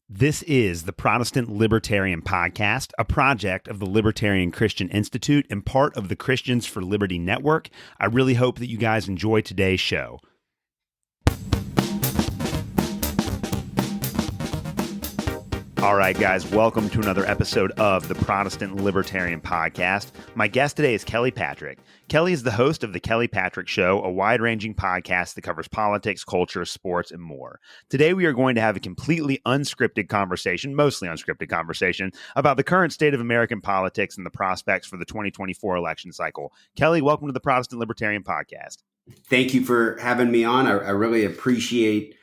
This is the Protestant Libertarian Podcast, a project of the Libertarian Christian Institute and part of the Christians for Liberty Network. I really hope that you guys enjoy today's show. All right, guys, welcome to another episode of the Protestant Libertarian Podcast. My guest today is Kelly Patrick. Kelly is the host of The Kelly Patrick Show, a wide-ranging podcast that covers politics, culture, sports, and more. Today, we are going to have a completely unscripted conversation, mostly unscripted conversation, about the current state of American politics and the prospects for the 2024 election cycle. Kelly, welcome to the Protestant Libertarian Podcast. Thank you for having me on. I really appreciate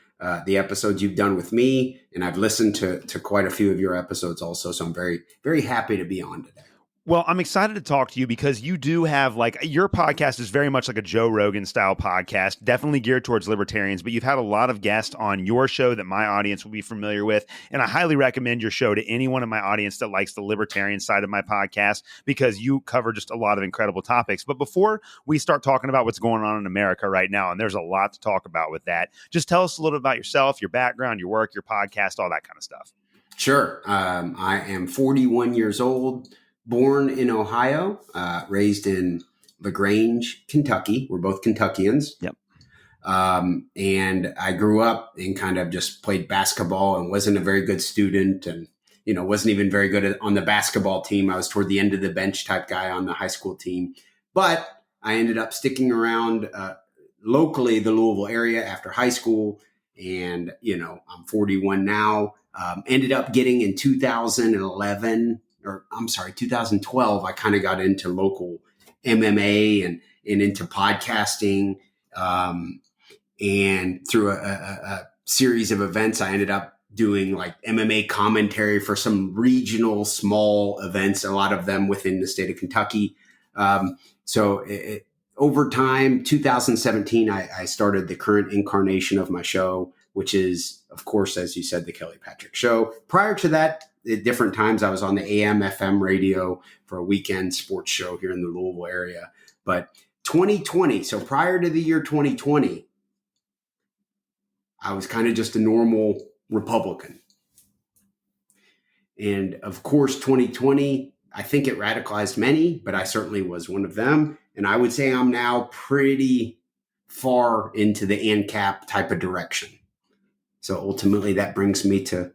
the episodes you've done with me, and I've listened to quite a few of your episodes also, so I'm very, very happy to be on today. Well, I'm excited to talk to you because you do have, your podcast is very much like a Joe Rogan style podcast, definitely geared towards libertarians, but you've had a lot of guests on your show that my audience will be familiar with, and I highly recommend your show to anyone in my audience that likes the libertarian side of my podcast because you cover just a lot of incredible topics. But before we start talking about what's going on in America right now, and there's a lot to talk about with that, just tell us a little bit about yourself, your background, your work, your podcast, all that kind of stuff. Sure. I am 41 years old. Born in Ohio, raised in LaGrange, Kentucky. We're both Kentuckians. Yep. And I grew up and kind of just played basketball and wasn't a very good student and, wasn't even very good on the basketball team. I was toward the end of the bench type guy on the high school team. But I ended up sticking around locally, the Louisville area after high school. And, I'm 41 now. Ended up getting in 2012, I kind of got into local MMA and into podcasting. And through a series of events, I ended up doing like MMA commentary for some regional small events, a lot of them within the state of Kentucky. Over time, 2017, I started the current incarnation of my show, which is, of course, as you said, the Kelly Patrick Show. Prior to that, at different times, I was on the AM, FM radio for a weekend sports show here in the Louisville area. But 2020, so prior to the year 2020, I was kind of just a normal Republican. And of course, 2020, I think it radicalized many, but I certainly was one of them. And I would say I'm now pretty far into the ANCAP type of direction. So ultimately, that brings me to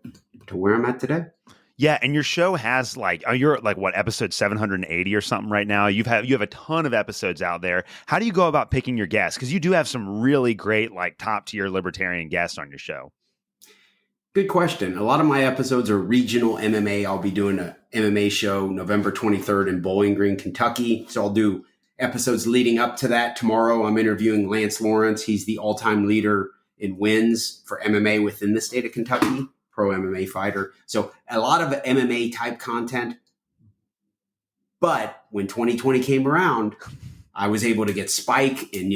where I'm at today. Yeah, and your show has you're at episode 780 or something right now. You have a ton of episodes out there. How do you go about picking your guests? Because you do have some really great top tier libertarian guests on your show. Good question. A lot of my episodes are regional MMA. I'll be doing an MMA show November 23rd in Bowling Green, Kentucky. So I'll do episodes leading up to that. Tomorrow I'm interviewing Lance Lawrence. He's the all-time leader in wins for MMA within the state of Kentucky. Pro MMA fighter. So a lot of MMA type content. But when 2020 came around, I was able to get Spike and,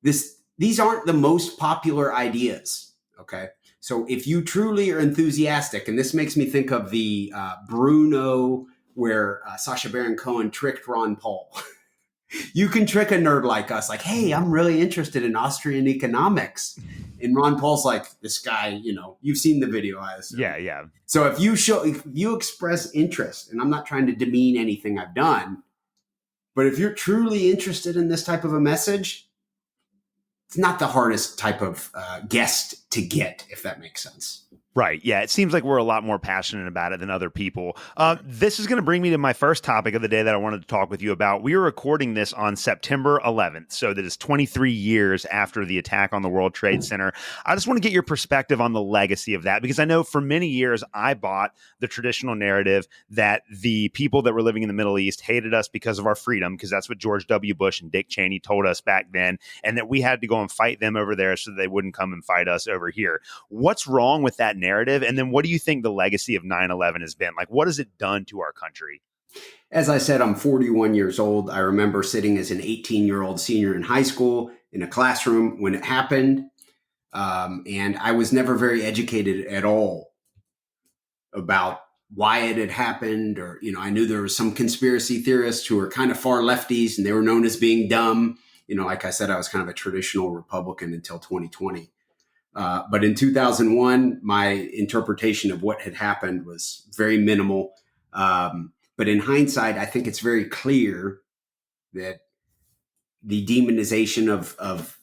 these aren't the most popular ideas. Okay. So if you truly are enthusiastic, and this makes me think of the Bruno where Sacha Baron Cohen tricked Ron Paul. You can trick a nerd like us, like, hey, I'm really interested in Austrian economics. And Ron Paul's like, this guy, you've seen the video, I assume. Yeah. So if you express interest, and I'm not trying to demean anything I've done, but if you're truly interested in this type of a message, it's not the hardest type of guest to get, if that makes sense. Right. Yeah. It seems like we're a lot more passionate about it than other people. This is going to bring me to my first topic of the day that I wanted to talk with you about. We are recording this on September 11th. So that is 23 years after the attack on the World Trade Center. I just want to get your perspective on the legacy of that, because I know for many years I bought the traditional narrative that the people that were living in the Middle East hated us because of our freedom, because that's what George W. Bush and Dick Cheney told us back then, and that we had to go and fight them over there so they wouldn't come and fight us over here. What's wrong with that narrative? And then what do you think the legacy of 9/11 has been? What has it done to our country? As I said, I'm 41 years old. I remember sitting as an 18-year-old senior in high school in a classroom when it happened. And I was never very educated at all about why it had happened. Or, I knew there were some conspiracy theorists who were kind of far lefties and they were known as being dumb. Like I said, I was kind of a traditional Republican until 2020. But in 2001, my interpretation of what had happened was very minimal. But in hindsight, I think it's very clear that the demonization of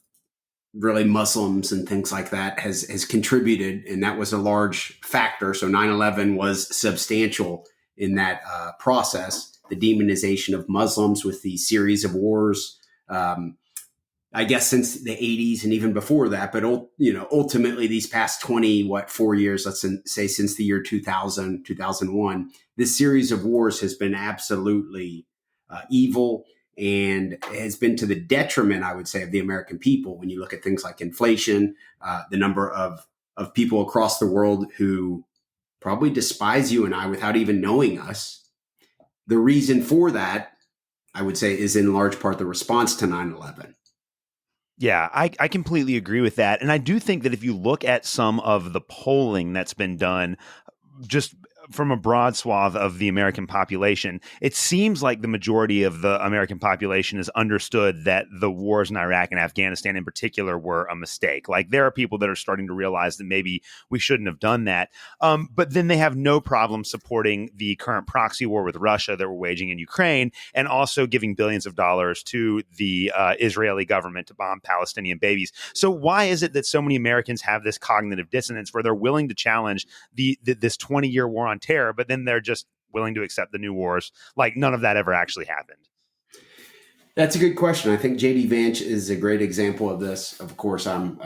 really Muslims and things like that has contributed, and that was a large factor. So 9/11 was substantial in that process. The demonization of Muslims with the series of wars, I guess since the 80s and even before that, but ultimately these past 4 years, let's say since the year 2000, 2001, this series of wars has been absolutely evil and has been to the detriment, I would say, of the American people. When you look at things like inflation, the number of people across the world who probably despise you and I without even knowing us. The reason for that, I would say, is in large part the response to 9/11. Yeah, I completely agree with that. And I do think that if you look at some of the polling that's been done, just from a broad swath of the American population, it seems like the majority of the American population has understood that the wars in Iraq and Afghanistan in particular were a mistake. Like there are people that are starting to realize that maybe we shouldn't have done that. But then they have no problem supporting the current proxy war with Russia that we're waging in Ukraine, and also giving billions of dollars to the Israeli government to bomb Palestinian babies. So why is it that so many Americans have this cognitive dissonance where they're willing to challenge this 20-year war on terror, but then they're just willing to accept the new wars like none of that ever actually happened? That's a good question. I think J.D. Vance is a great example of this. Of course, I'm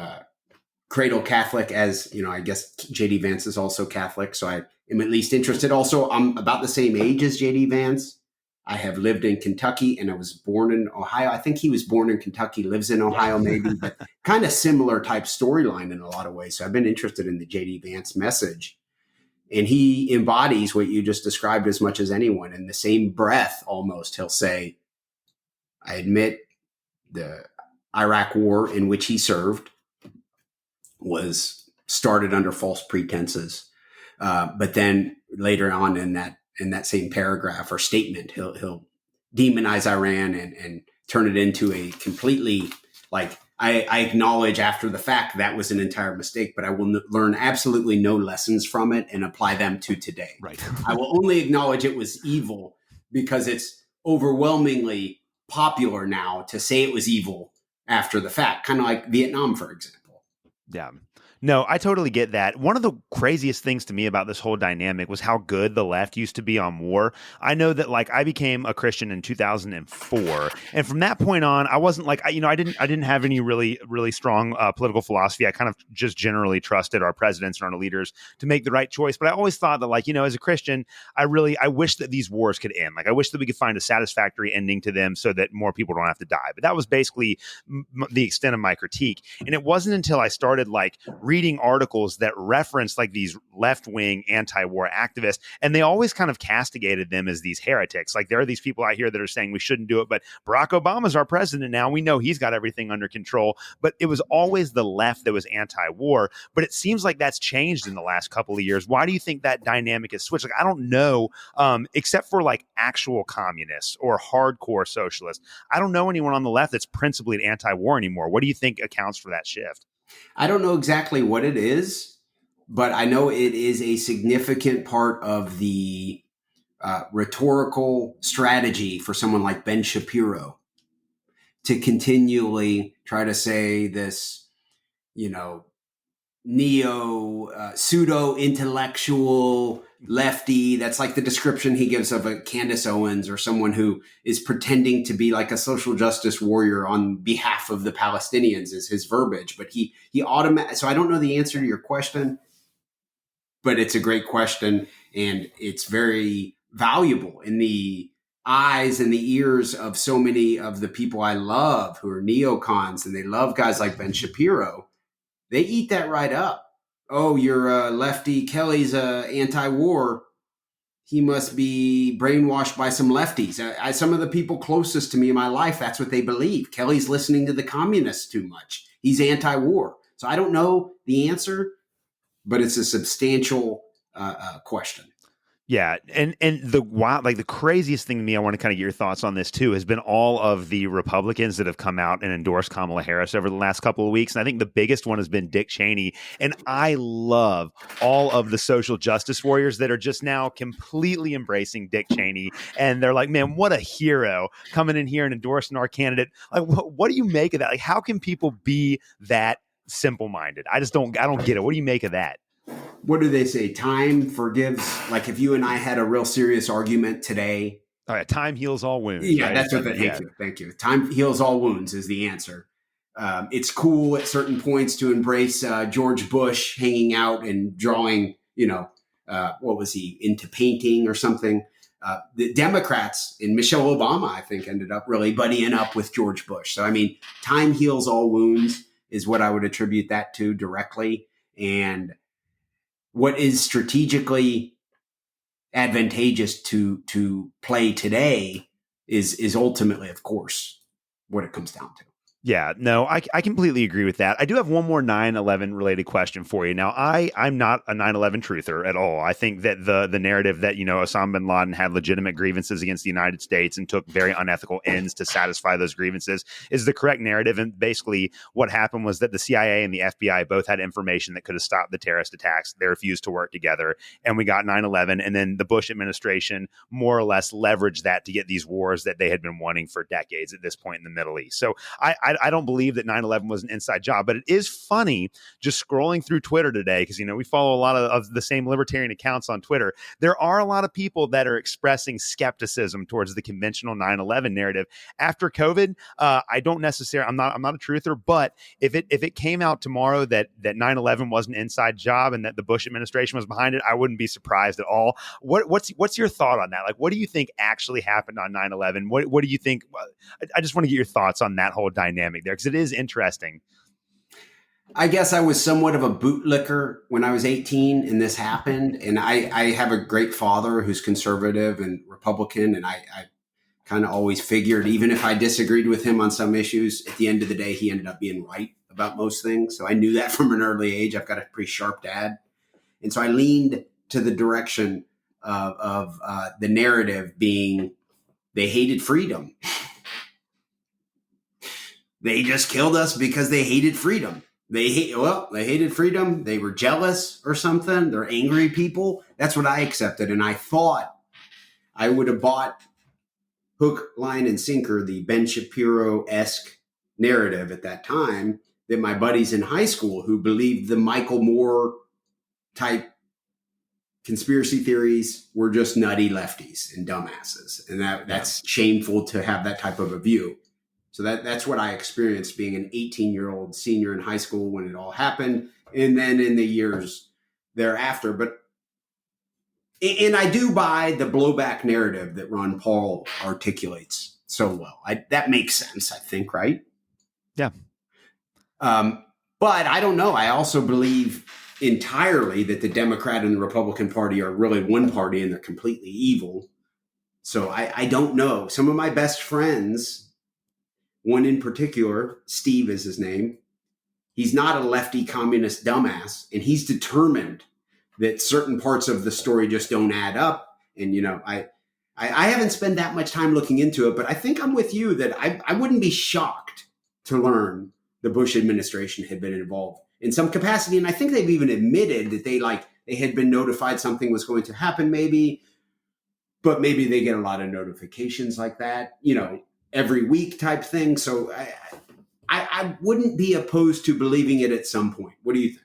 cradle Catholic, as you know. I guess J.D. Vance is also Catholic, so I am at least interested. Also, I'm about the same age as J.D. Vance. I have lived in Kentucky and I was born in Ohio. I think he was born in Kentucky, lives in Ohio, maybe, but kind of similar type storyline in a lot of ways. So I've been interested in the J.D. Vance message. And he embodies what you just described as much as anyone. In the same breath, almost, he'll say, I admit the Iraq war in which he served was started under false pretenses. But then later on in that same paragraph or statement, he'll demonize Iran and turn it into a completely, like, I acknowledge after the fact that was an entire mistake, but I will learn absolutely no lessons from it and apply them to today. Right. I will only acknowledge it was evil because it's overwhelmingly popular now to say it was evil after the fact, kind of like Vietnam, for example. Yeah. No, I totally get that. One of the craziest things to me about this whole dynamic was how good the left used to be on war. I know that like I became a Christian in 2004, and from that point on, I wasn't like I didn't have any really strong political philosophy. I kind of just generally trusted our presidents and our leaders to make the right choice. But I always thought that like as a Christian, I wish that these wars could end. Like I wish that we could find a satisfactory ending to them so that more people don't have to die. But that was basically the extent of my critique. And it wasn't until I started like reading articles that referenced like these left-wing anti-war activists, and they always kind of castigated them as these heretics. Like there are these people out here that are saying we shouldn't do it, but Barack Obama's our president now. We know he's got everything under control. But it was always the left that was anti-war. But it seems like that's changed in the last couple of years. Why do you think that dynamic has switched? Like I don't know, except for like actual communists or hardcore socialists. I don't know anyone on the left that's principally anti-war anymore. What do you think accounts for that shift? I don't know exactly what it is, but I know it is a significant part of the rhetorical strategy for someone like Ben Shapiro to continually try to say this, pseudo intellectual lefty. That's like the description he gives of a Candace Owens or someone who is pretending to be like a social justice warrior on behalf of the Palestinians is his verbiage. But he so I don't know the answer to your question, but it's a great question. And it's very valuable in the eyes and the ears of so many of the people I love who are neocons, and they love guys like Ben Shapiro. They eat that right up. Oh, you're a lefty. Kelly's anti-war. He must be brainwashed by some lefties. Some of the people closest to me in my life, that's what they believe. Kelly's listening to the communists too much. He's anti-war. So I don't know the answer, but it's a substantial question. Yeah, and the wild, like the craziest thing to me, I want to kind of get your thoughts on this too, has been all of the Republicans that have come out and endorsed Kamala Harris over the last couple of weeks, and I think the biggest one has been Dick Cheney. And I love all of the social justice warriors that are just now completely embracing Dick Cheney, and they're like, "Man, what a hero coming in here and endorsing our candidate!" Like, what do you make of that? Like, how can people be that simple-minded? I don't get it. What do you make of that? What do they say? Time forgives. Like if you and I had a real serious argument today. All right, time heals all wounds. Yeah, right? that's what. Thank you, thank you. Time heals all wounds is the answer. It's cool at certain points to embrace George Bush hanging out and drawing. What was he into painting or something? The Democrats and Michelle Obama, I think, ended up really buddying up with George Bush. So I mean, time heals all wounds is what I would attribute that to directly. And what is strategically advantageous to play today is ultimately, of course, what it comes down to. Yeah, no, I completely agree with that. I do have one more 9/11 related question for you. Now, I'm not a 9/11 truther at all. I think that the narrative that, Osama bin Laden had legitimate grievances against the United States and took very unethical ends to satisfy those grievances is the correct narrative. And basically what happened was that the CIA and the FBI both had information that could have stopped the terrorist attacks. They refused to work together, and we got 9/11. And then the Bush administration more or less leveraged that to get these wars that they had been wanting for decades at this point in the Middle East. So I don't believe that 9/11 was an inside job, but it is funny just scrolling through Twitter today because, we follow a lot of the same libertarian accounts on Twitter. There are a lot of people that are expressing skepticism towards the conventional 9/11 narrative after COVID. I don't necessarily, I'm not a truther, but if it came out tomorrow that 9/11 was an inside job and that the Bush administration was behind it, I wouldn't be surprised at all. What's your thought on that? Like, what do you think actually happened on 9/11? What do you think? I just want to get your thoughts on that whole dynamic there, because it is interesting. I guess I was somewhat of a bootlicker when I was 18 and this happened. And I have a great father who's conservative and Republican. And I kind of always figured, even if I disagreed with him on some issues, at the end of the day, he ended up being right about most things. So I knew that from an early age. I've got a pretty sharp dad. And so I leaned to the direction of the narrative being they hated freedom. They just killed us because they hated freedom. They hated freedom. They were jealous or something. They're angry people. That's what I accepted. And I thought I would have bought hook, line, and sinker, the Ben Shapiro-esque narrative at that time that my buddies in high school who believed the Michael Moore type conspiracy theories were just nutty lefties and dumbasses. And that's shameful to have that type of a view. So that's what I experienced being an 18-year-old senior in high school when it all happened. And then in the years thereafter. And I do buy the blowback narrative that Ron Paul articulates so well. That makes sense, I think, right? Yeah. But I don't know. I also believe entirely that the Democrat and the Republican Party are really one party and they're completely evil. So I don't know. Some of my best friends, one in particular, Steve is his name. He's not a lefty communist dumbass, and he's determined that certain parts of the story just don't add up. And, I haven't spent that much time looking into it, but I think I'm with you that I wouldn't be shocked to learn the Bush administration had been involved in some capacity. And I think they've even admitted that they had been notified something was going to happen maybe, but maybe they get a lot of notifications like that, every week type thing. So I wouldn't be opposed to believing it at some point. What do you think?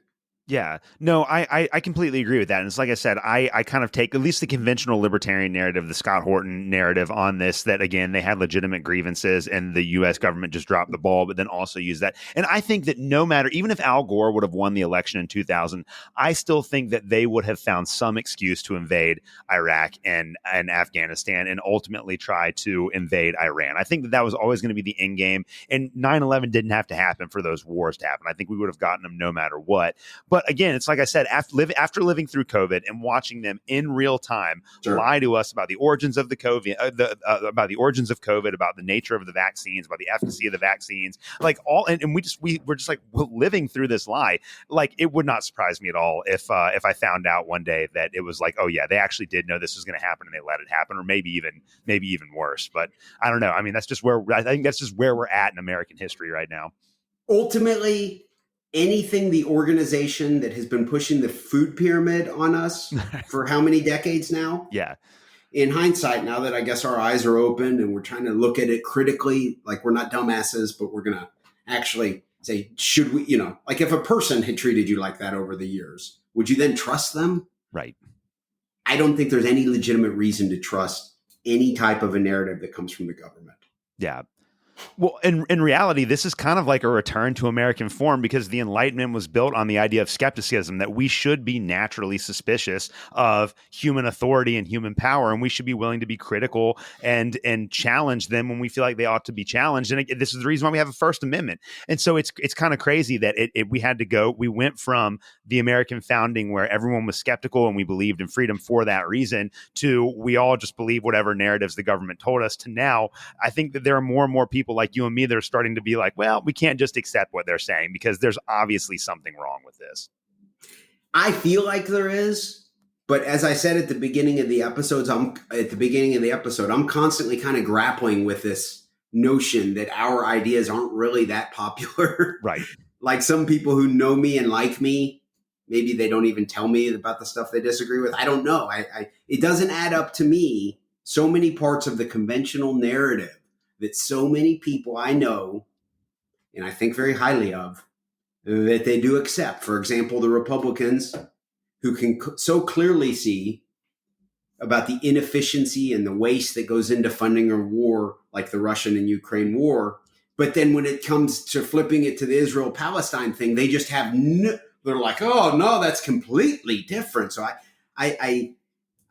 Yeah, no, I completely agree with that. And it's like I said, I kind of take at least the conventional libertarian narrative, the Scott Horton narrative on this, that again, they had legitimate grievances and the U.S. government just dropped the ball, but then also use that. And I think that no matter, even if Al Gore would have won the election in 2000, I still think that they would have found some excuse to invade Iraq and Afghanistan and ultimately try to invade Iran. I think that was always going to be the end game. And 9/11 didn't have to happen for those wars to happen. I think we would have gotten them no matter what. But But again, it's like I said, after living through COVID and watching them in real time Sure. lie to us about the origins of the COVID, about the origins of COVID, about the nature of the vaccines, about the efficacy of the vaccines, like all, and we're just like living through this lie. Like, it would not surprise me at all if I found out one day that it was like, oh yeah, they actually did know this was going to happen and they let it happen, or maybe even worse. But I don't know. I mean, I think that's just where we're at in American history right now. Ultimately, anything the organization that has been pushing the food pyramid on us for how many decades now? Yeah. In hindsight, now that I guess our eyes are open and we're trying to look at it critically, like we're not dumbasses, but we're going to actually say, should we, like if a person had treated you like that over the years, would you then trust them? Right. I don't think there's any legitimate reason to trust any type of a narrative that comes from the government. Yeah. Well, in reality, this is kind of like a return to American form, because the Enlightenment was built on the idea of skepticism, that we should be naturally suspicious of human authority and human power, and we should be willing to be critical and challenge them when we feel like they ought to be challenged. And this is the reason why we have a First Amendment. And so it's kind of crazy that we went from the American founding, where everyone was skeptical and we believed in freedom for that reason, to we all just believe whatever narratives the government told us, to now I think that there are more and more people like you and me that are starting to be like, well, we can't just accept what they're saying because there's obviously something wrong with this. I feel like there is, but as I said at the beginning of the episodes, I'm constantly kind of grappling with this notion that our ideas aren't really that popular. Right. Like some people who know me and like me, maybe they don't even tell me about the stuff they disagree with. I don't know. It doesn't add up to me. So many parts of the conventional narrative that so many people I know, and I think very highly of, that they do accept. For example, the Republicans, who can so clearly see about the inefficiency and the waste that goes into funding a war like the Russian and Ukraine war. But then when it comes to flipping it to the Israel-Palestine thing, they just have they're like, oh no, that's completely different. So I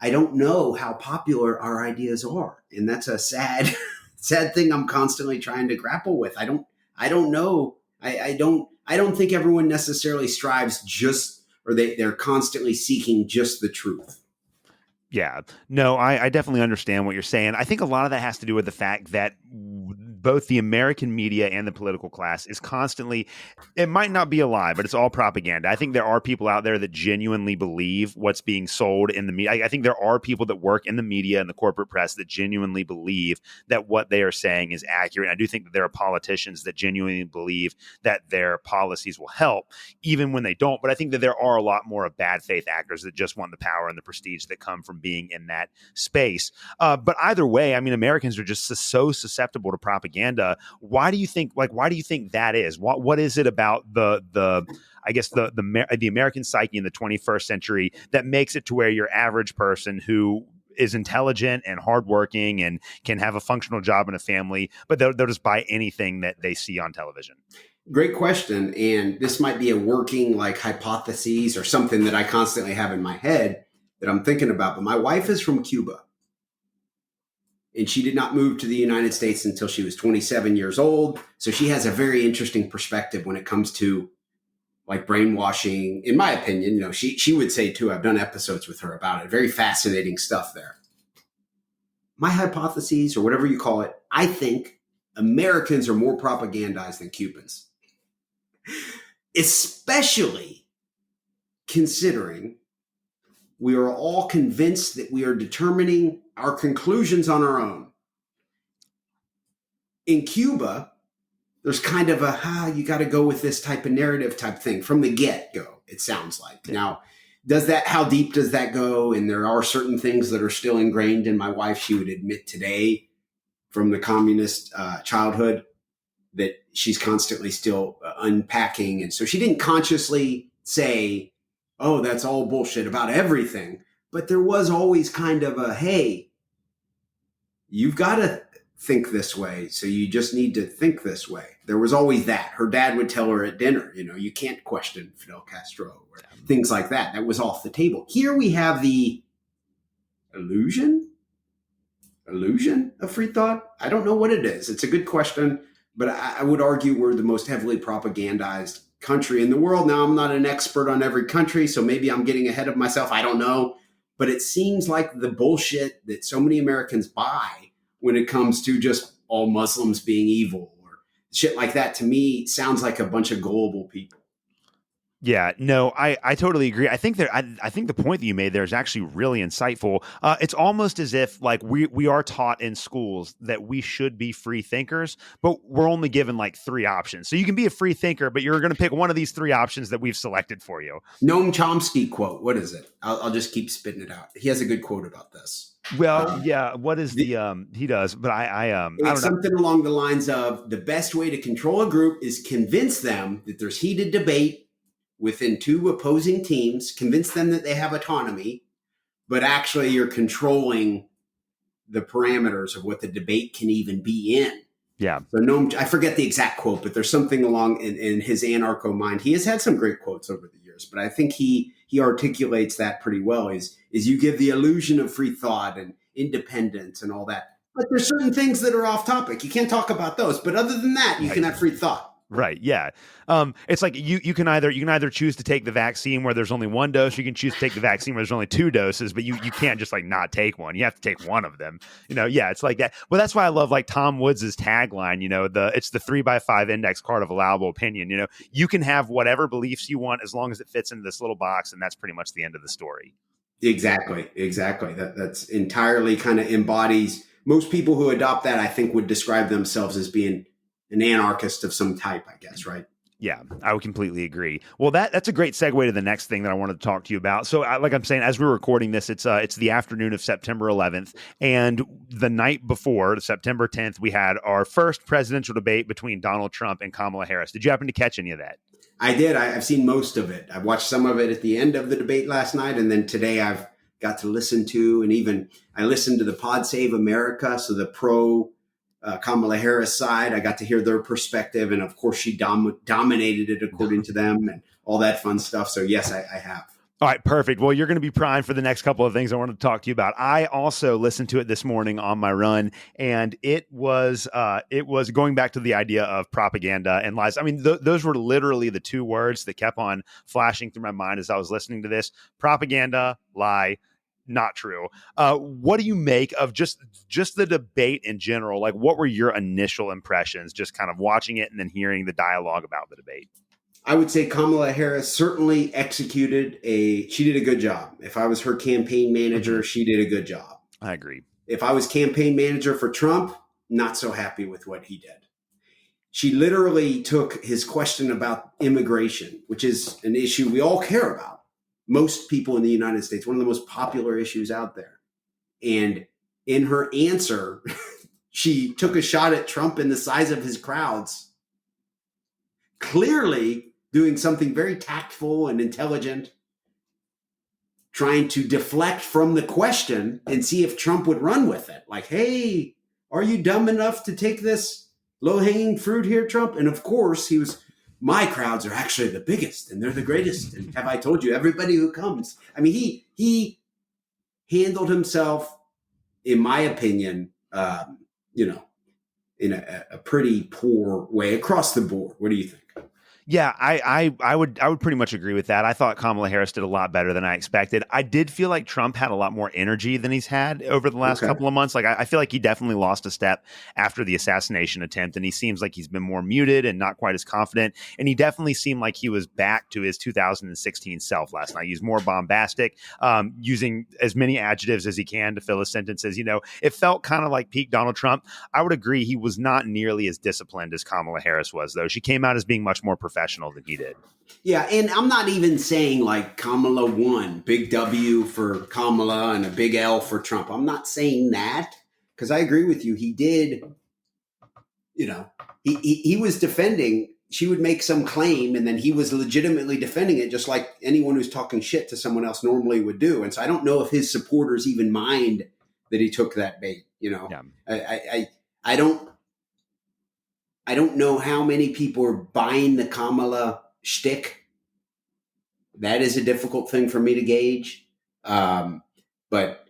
don't know how popular our ideas are. And that's a sad thing I'm constantly trying to grapple with. I don't know. I don't think everyone necessarily strives just, or they're constantly seeking just the truth. Yeah, no, I definitely understand what you're saying. I think a lot of that has to do with the fact that both the American media and the political class is constantly, it might not be a lie, but it's all propaganda. I think there are people out there that genuinely believe what's being sold in the media. I think there are people that work in the media and the corporate press that genuinely believe that what they are saying is accurate. I do think that there are politicians that genuinely believe that their policies will help, even when they don't. But I think that there are a lot more of bad faith actors that just want the power and the prestige that come from being in that space. But either way, I mean, Americans are just so susceptible to propaganda. Why do you think that is? What is it about the American psyche in the 21st century that makes it to where your average person who is intelligent and hardworking and can have a functional job and a family, but they'll just buy anything that they see on television? Great question. And this might be a working like hypothesis or something that I constantly have in my head that I'm thinking about. But my wife is from Cuba. And she did not move to the United States until she was 27 years old. So she has a very interesting perspective when it comes to like brainwashing. In my opinion, she would say too, I've done episodes with her about it. Very fascinating stuff there. My hypotheses, or whatever you call it, I think Americans are more propagandized than Cubans. Especially considering we are all convinced that we are determining our conclusions on our own. In Cuba, there's kind of you got to go with this type of narrative type thing from the get-go, it sounds like. Yeah. Now, how deep does that go? And there are certain things that are still ingrained in my wife, she would admit today, from the communist childhood, that she's constantly still unpacking. And so she didn't consciously say, oh, that's all bullshit about everything. But there was always kind of hey, you've got to think this way. So you just need to think this way. There was always that. Her dad would tell her at dinner, you can't question Fidel Castro or things like that. That was off the table. Here we have the illusion of free thought. I don't know what it is. It's a good question, but I would argue we're the most heavily propagandized country in the world. Now, I'm not an expert on every country, so maybe I'm getting ahead of myself. I don't know. But it seems like the bullshit that so many Americans buy when it comes to just all Muslims being evil or shit like that, to me, sounds like a bunch of gullible people. Yeah, no, I totally agree. I think the point that you made there is actually really insightful. It's almost as if like we are taught in schools that we should be free thinkers, but we're only given like three options. So you can be a free thinker, but you're going to pick one of these three options that we've selected for you. Noam Chomsky quote. What is it? I'll just keep spitting it out. He has a good quote about this. Well, yeah. What is he does, but I don't know. Something along the lines of the best way to control a group is convince them that there's heated debate within two opposing teams, convince them that they have autonomy, but actually you're controlling the parameters of what the debate can even be in. Yeah. So Noam, I forget the exact quote, but there's something along in his anarcho mind. He has had some great quotes over the years, but I think he articulates that pretty well. Is you give the illusion of free thought and independence and all that. But there's certain things that are off topic. You can't talk about those. But other than that, you can have free thought. Right. Yeah. It's like you can either choose to take the vaccine where there's only one dose, or you can choose to take the vaccine where there's only two doses, but you can't just like not take one. You have to take one of them. Yeah, it's like that. Well, that's why I love like Tom Woods' tagline, it's the 3x5 index card of allowable opinion. You can have whatever beliefs you want as long as it fits into this little box, and that's pretty much the end of the story. Exactly. That's entirely kind of embodies most people who adopt that, I think, would describe themselves as being an anarchist of some type, I guess, right? Yeah, I would completely agree. Well, that's a great segue to the next thing that I wanted to talk to you about. So, like I'm saying, as we're recording this, it's the afternoon of September 11th, and the night before, September 10th, we had our first presidential debate between Donald Trump and Kamala Harris. Did you happen to catch any of that? I did. I've seen most of it. I watched some of it at the end of the debate last night, and then today I've got to listen to, and even I listened to the Pod Save America, so the pro Kamala Harris side. I got to hear their perspective, and of course she dominated it according to them and all that fun stuff. So yes, I have. All right, perfect. Well, you're going to be primed for the next couple of things I wanted to talk to you about. I also listened to it this morning on my run, and it was going back to the idea of propaganda and lies. I mean, those were literally the two words that kept on flashing through my mind as I was listening to this: propaganda, lie. Not true. What do you make of just the debate in general? Like, what were your initial impressions, just kind of watching it and then hearing the dialogue about the debate? I would say Kamala Harris certainly she did a good job. If I was her campaign manager, she did a good job. I agree. If I was campaign manager for Trump, not so happy with what he did. She literally took his question about immigration, which is an issue we all care about. Most people in the United States, one of the most popular issues out there. And in her answer, she took a shot at Trump and the size of his crowds, clearly doing something very tactful and intelligent, trying to deflect from the question and see if Trump would run with it. Like, hey, are you dumb enough to take this low-hanging fruit here, Trump? And of course, my crowds are actually the biggest and they're the greatest. And have I told you, everybody who comes? I mean, he handled himself, in my opinion, in a pretty poor way across the board. What do you think? Yeah, I would pretty much agree with that. I thought Kamala Harris did a lot better than I expected. I did feel like Trump had a lot more energy than he's had over the last couple of months. Like I feel like he definitely lost a step after the assassination attempt, and he seems like he's been more muted and not quite as confident. And he definitely seemed like he was back to his 2016 self last night. He was more bombastic, using as many adjectives as he can to fill his sentences. It felt kind of like peak Donald Trump. I would agree he was not nearly as disciplined as Kamala Harris was, though. She came out as being much more professional than he did. Yeah, and I'm not even saying like Kamala won, big W for Kamala and a big L for Trump. I'm not saying that, because I agree with you. He did, he was defending. She would make some claim, and then he was legitimately defending it, just like anyone who's talking shit to someone else normally would do. And so I don't know if his supporters even mind that he took that bait. Yeah. I don't know how many people are buying the Kamala shtick. That is a difficult thing for me to gauge. But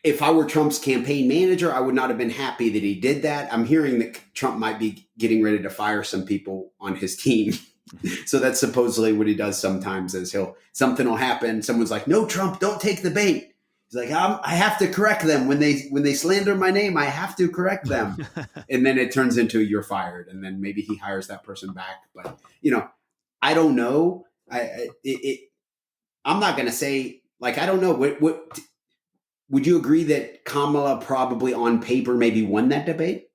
if I were Trump's campaign manager, I would not have been happy that he did that. I'm hearing that Trump might be getting ready to fire some people on his team So that's supposedly what he does sometimes is something will happen. Someone's like, no, Trump, don't take the bait. He's like, I have to correct them when they slander my name. I have to correct them. And then it turns into you're fired. And then maybe he hires that person back. But, I don't know. I'm not going to say, like, I don't know. What would you agree that Kamala probably on paper maybe won that debate?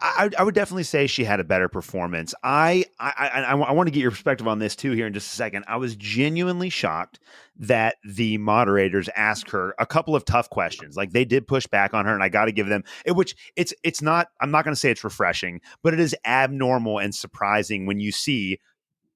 I would definitely say she had a better performance. I want to get your perspective on this too here in just a second. I was genuinely shocked that the moderators asked her a couple of tough questions. Like they did push back on her, and I got to give them which it's not. I'm not going to say it's refreshing, but it is abnormal and surprising when you see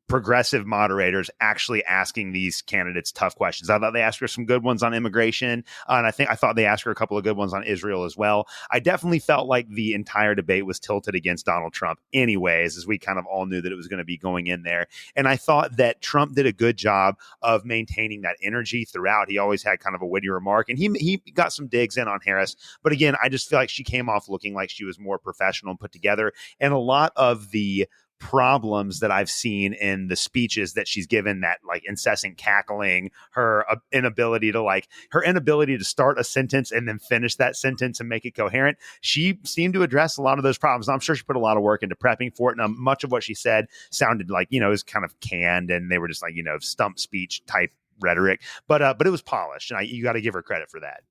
progressive moderators actually asking these candidates tough questions. I thought they asked her some good ones on immigration, and I thought they asked her a couple of good ones on Israel as well. I definitely felt like the entire debate was tilted against Donald Trump anyways, as we kind of all knew that it was going to be going in there. And I thought that Trump did a good job of maintaining that energy throughout. He always had kind of a witty remark, and he got some digs in on Harris. But again, I just feel like she came off looking like she was more professional and put together. And a lot of the problems that I've seen in the speeches that she's given, that like incessant cackling, her inability to start a sentence and then finish that sentence and make it coherent. She seemed to address a lot of those problems. I'm sure she put a lot of work into prepping for it. And much of what she said sounded like, it was kind of canned, and they were just like, stump speech type rhetoric, but it was polished, and you got to give her credit for that.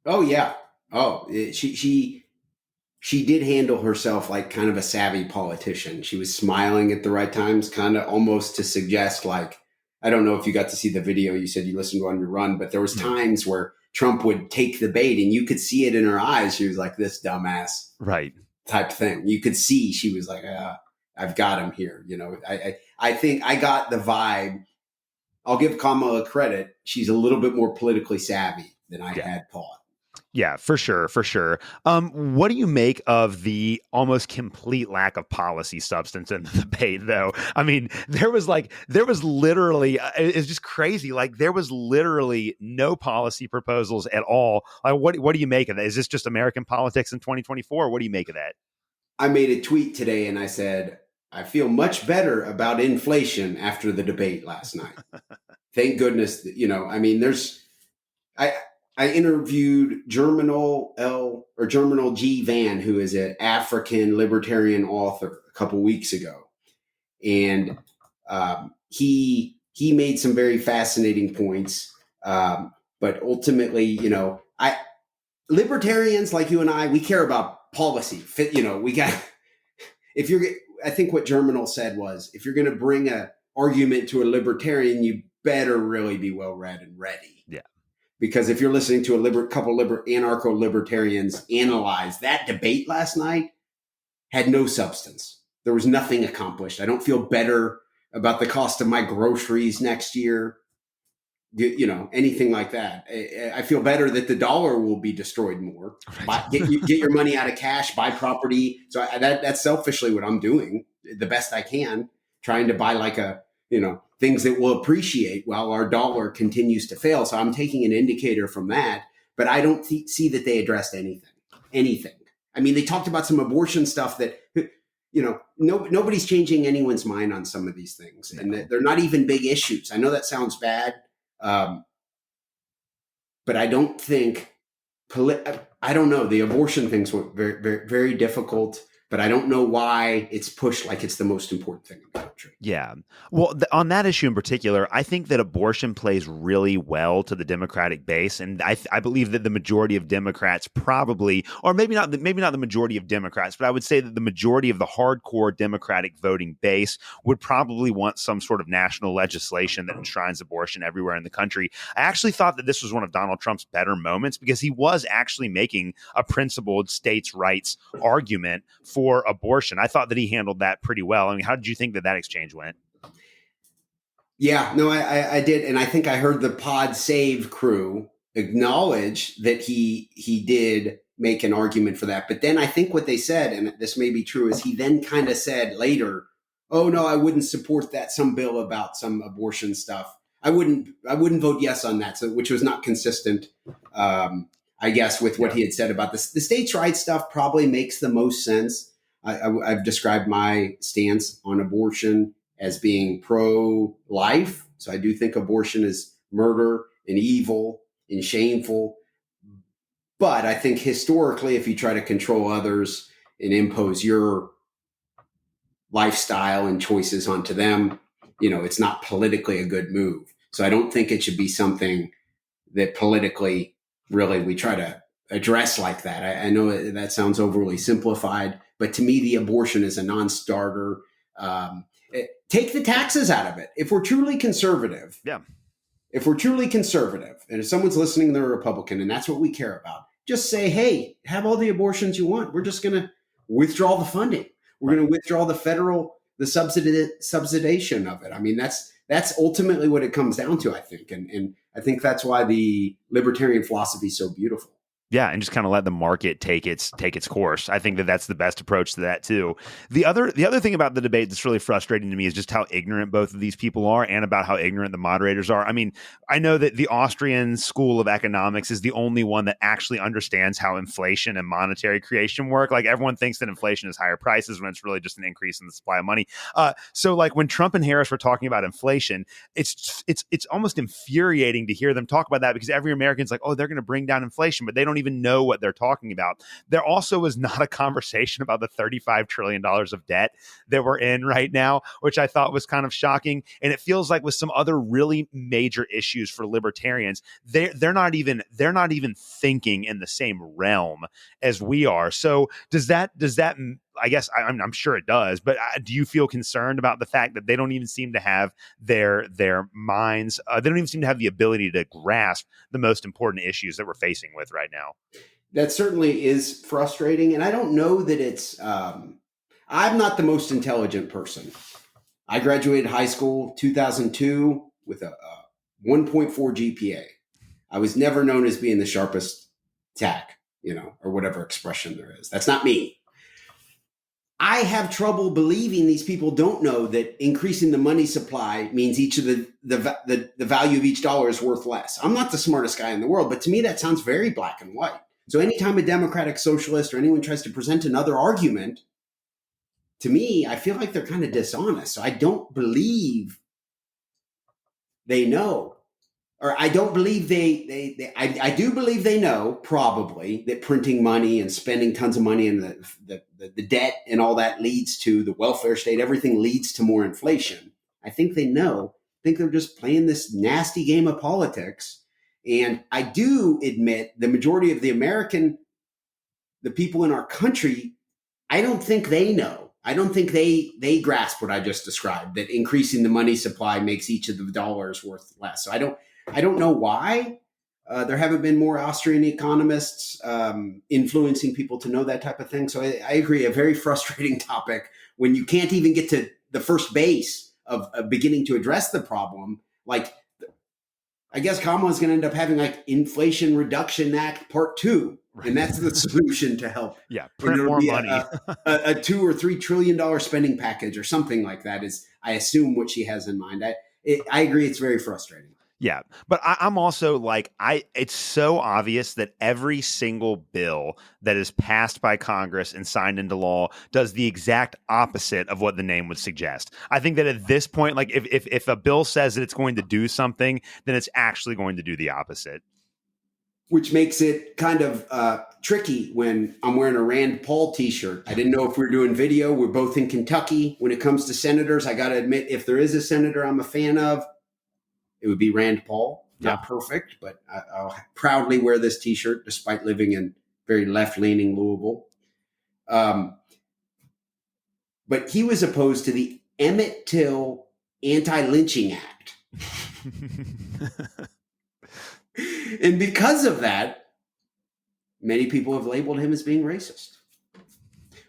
Oh yeah. Oh, she did handle herself like kind of a savvy politician. She was smiling at the right times, kind of almost to suggest, like, I don't know if you got to see the video. You said you listened to it on your run, but there was times where Trump would take the bait and you could see it in her eyes. She was like, this dumbass, right, type thing. You could see she was like, I've got him here. I think I got the vibe. I'll give Kamala credit. She's a little bit more politically savvy than I had thought. Yeah, for sure. What do you make of the almost complete lack of policy substance in the debate, though? I mean, there was literally, it's just crazy. Like there was literally no policy proposals at all. What do you make of that? Is this just American politics in 2024? What do you make of that? I made a tweet today and I said, I feel much better about inflation after the debate last night. Thank goodness that, I interviewed Germinal G. Van, who is an African libertarian author, a couple weeks ago, and he made some very fascinating points. But ultimately, libertarians like you and I, we care about policy. I think what Germinal said was, if you're going to bring a argument to a libertarian, you better really be well read and ready. Yeah. Because if you're listening to a couple anarcho-libertarians analyze that debate last night, had no substance. There was nothing accomplished. I don't feel better about the cost of my groceries next year, anything like that. I feel better that the dollar will be destroyed more. Right. Get your money out of cash, buy property. So that's selfishly what I'm doing, the best I can, trying to buy things that will appreciate while our dollar continues to fail. So I'm taking an indicator from that, but I don't see that they addressed anything. I mean, they talked about some abortion stuff that, nobody's changing anyone's mind on some of these things, and they're not even big issues. I know that sounds bad, but I don't think, I don't know. The abortion things were very, very, very difficult. But I don't know why it's pushed like it's the most important thing in the country. Yeah. Well, on that issue in particular, I think that abortion plays really well to the Democratic base. And I believe that the majority of Democrats probably, or maybe not the majority of Democrats, but I would say that the majority of the hardcore Democratic voting base would probably want some sort of national legislation that enshrines abortion everywhere in the country. I actually thought that this was one of Donald Trump's better moments because he was actually making a principled states' rights argument for abortion. I thought that he handled that pretty well. I mean, how did you think that exchange went? Yeah, no, I did. And I think I heard the Pod Save crew acknowledge that he did make an argument for that. But then I think what they said, and this may be true, is he then kind of said later, oh no, I wouldn't support that, some bill about some abortion stuff. I wouldn't vote yes on that. So, which was not consistent, I guess, with what he had said about this. The states' rights stuff probably makes the most sense. I've described my stance on abortion as being pro-life. So I do think abortion is murder and evil and shameful. But I think historically, if you try to control others and impose your lifestyle and choices onto them, it's not politically a good move. So I don't think it should be something that politically really we try to address like that. I know that sounds overly simplified, but to me, the abortion is a non-starter. Take the taxes out of it. If we're truly conservative, and if someone's listening, they're a Republican, and that's what we care about, just say, hey, have all the abortions you want. We're just going to withdraw the funding. We're going to withdraw the subsidization of it. I mean, that's ultimately what it comes down to, I think. And I think that's why the libertarian philosophy is so beautiful. Yeah, and just kind of let the market take its course. I think that's the best approach to that too. The other thing about the debate that's really frustrating to me is just how ignorant both of these people are, and about how ignorant the moderators are. I mean, I know that the Austrian school of economics is the only one that actually understands how inflation and monetary creation work. Like, everyone thinks that inflation is higher prices when it's really just an increase in the supply of money. So like when Trump and Harris were talking about inflation, it's almost infuriating to hear them talk about that, because every American's like, oh, they're going to bring down inflation, but they don't even know what they're talking about. There also was not a conversation about the $35 trillion of debt that we're in right now, which I thought was kind of shocking. And it feels like with some other really major issues for libertarians, they're not even thinking in the same realm as we are. So does that I guess I'm sure it does, but do you feel concerned about the fact that they don't even seem to have their minds? They don't even seem to have the ability to grasp the most important issues that we're facing with right now. That certainly is frustrating, and I don't know that it's. I'm not the most intelligent person. I graduated high school 2002 with a 1.4 GPA. I was never known as being the sharpest tack, or whatever expression there is. That's not me. I have trouble believing these people don't know that increasing the money supply means each of the value of each dollar is worth less. I'm not the smartest guy in the world, but to me, that sounds very black and white. So anytime a democratic socialist or anyone tries to present another argument, to me, I feel like they're kind of dishonest. So I don't believe they know. Or I don't believe I do believe they know, probably, that printing money and spending tons of money and the debt and all that leads to the welfare state. Everything leads to more inflation. I think they know. I think they're just playing this nasty game of politics. And I do admit the majority of the people in our country, I don't think they know. I don't think they grasp what I just described, that increasing the money supply makes each of the dollars worth less. So I don't know why there haven't been more Austrian economists influencing people to know that type of thing. So I agree, a very frustrating topic when you can't even get to the first base of beginning to address the problem. Like, I guess Kamala's going to end up having like Inflation Reduction Act Part 2. And that's the solution to help. Yeah, print more money. a $2 or $3 trillion spending package or something like that is, I assume, what she has in mind. I agree, it's very frustrating. Yeah, but I'm also like, it's so obvious that every single bill that is passed by Congress and signed into law does the exact opposite of what the name would suggest. I think that at this point, like if a bill says that it's going to do something, then it's actually going to do the opposite. Which makes it kind of tricky when I'm wearing a Rand Paul t-shirt. I didn't know if we were doing video. We're both in Kentucky. When it comes to senators, I got to admit, if there is a senator I'm a fan of, it would be Rand Paul. Not perfect, but I'll proudly wear this t-shirt despite living in very left-leaning Louisville. But he was opposed to the Emmett Till Anti-Lynching Act. And because of that, many people have labeled him as being racist.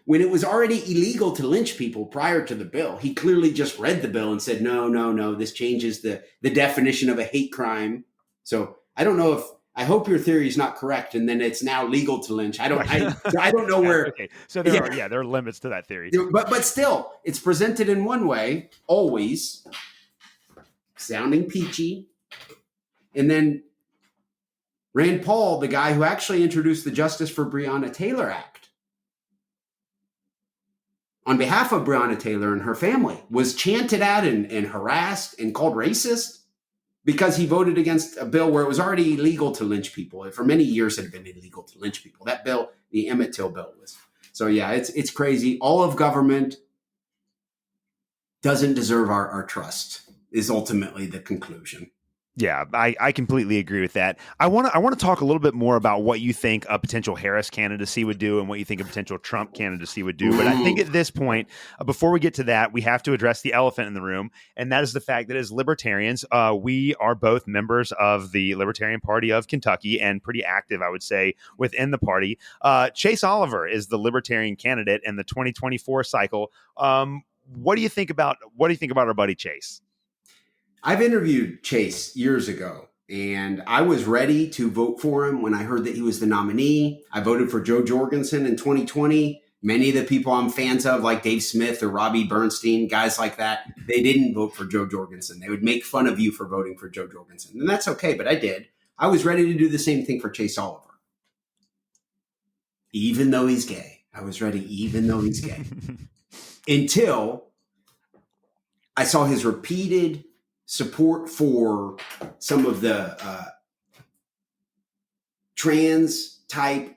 When it was already illegal to lynch people prior to the bill, he clearly just read the bill and said, no, this changes the definition of a hate crime. So I don't know I hope your theory is not correct, and then it's now legal to lynch. I don't know where. Okay. So there are limits to that theory. But still, it's presented in one way, always sounding peachy. And then Rand Paul, the guy who actually introduced the Justice for Breonna Taylor Act, on behalf of Breonna Taylor and her family was chanted at and harassed and called racist because he voted against a bill where it was already illegal to lynch people. For many years, it had been illegal to lynch people. That bill, the Emmett Till bill, was. So yeah, it's crazy. All of government doesn't deserve our trust is ultimately the conclusion. Yeah, I completely agree with that. I want to talk a little bit more about what you think a potential Harris candidacy would do and what you think a potential Trump candidacy would do. But I think at this point, before we get to that, we have to address the elephant in the room, and that is the fact that as libertarians, we are both members of the Libertarian Party of Kentucky and pretty active, I would say, within the party. Chase Oliver is the Libertarian candidate in the 2024 cycle. What do you think about our buddy Chase? I've interviewed Chase years ago, and I was ready to vote for him when I heard that he was the nominee. I voted for Joe Jorgensen in 2020. Many of the people I'm fans of, like Dave Smith or Robbie Bernstein, guys like that, they didn't vote for Joe Jorgensen. They would make fun of you for voting for Joe Jorgensen. And that's okay, but I did. I was ready to do the same thing for Chase Oliver. Even though he's gay. I was ready even though he's gay. Until I saw his repeated support for some of the trans type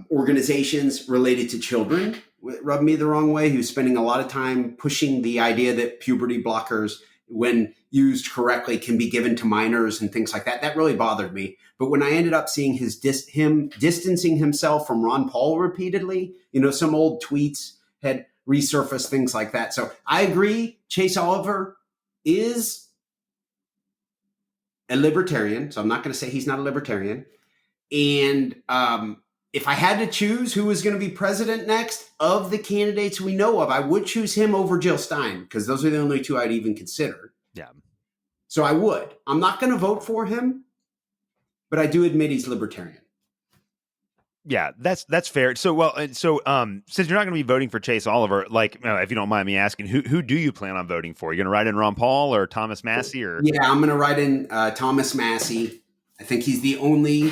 organizations related to children. It rubbed me the wrong way. He was spending a lot of time pushing the idea that puberty blockers, when used correctly, can be given to minors and things like that. That really bothered me. But when I ended up seeing him distancing himself from Ron Paul repeatedly, some old tweets had resurfaced, things like that. So I agree. Chase Oliver is a libertarian. So I'm not going to say he's not a libertarian. And if I had to choose who was going to be president next of the candidates we know of, I would choose him over Jill Stein because those are the only two I'd even consider. Yeah. So I would. I'm not going to vote for him, but I do admit he's libertarian. Yeah, that's fair. So, since you're not going to be voting for Chase Oliver, if you don't mind me asking, who do you plan on voting for? You're going to write in Ron Paul or Thomas Massie? Or yeah, I'm going to write in Thomas Massie. I think he's the only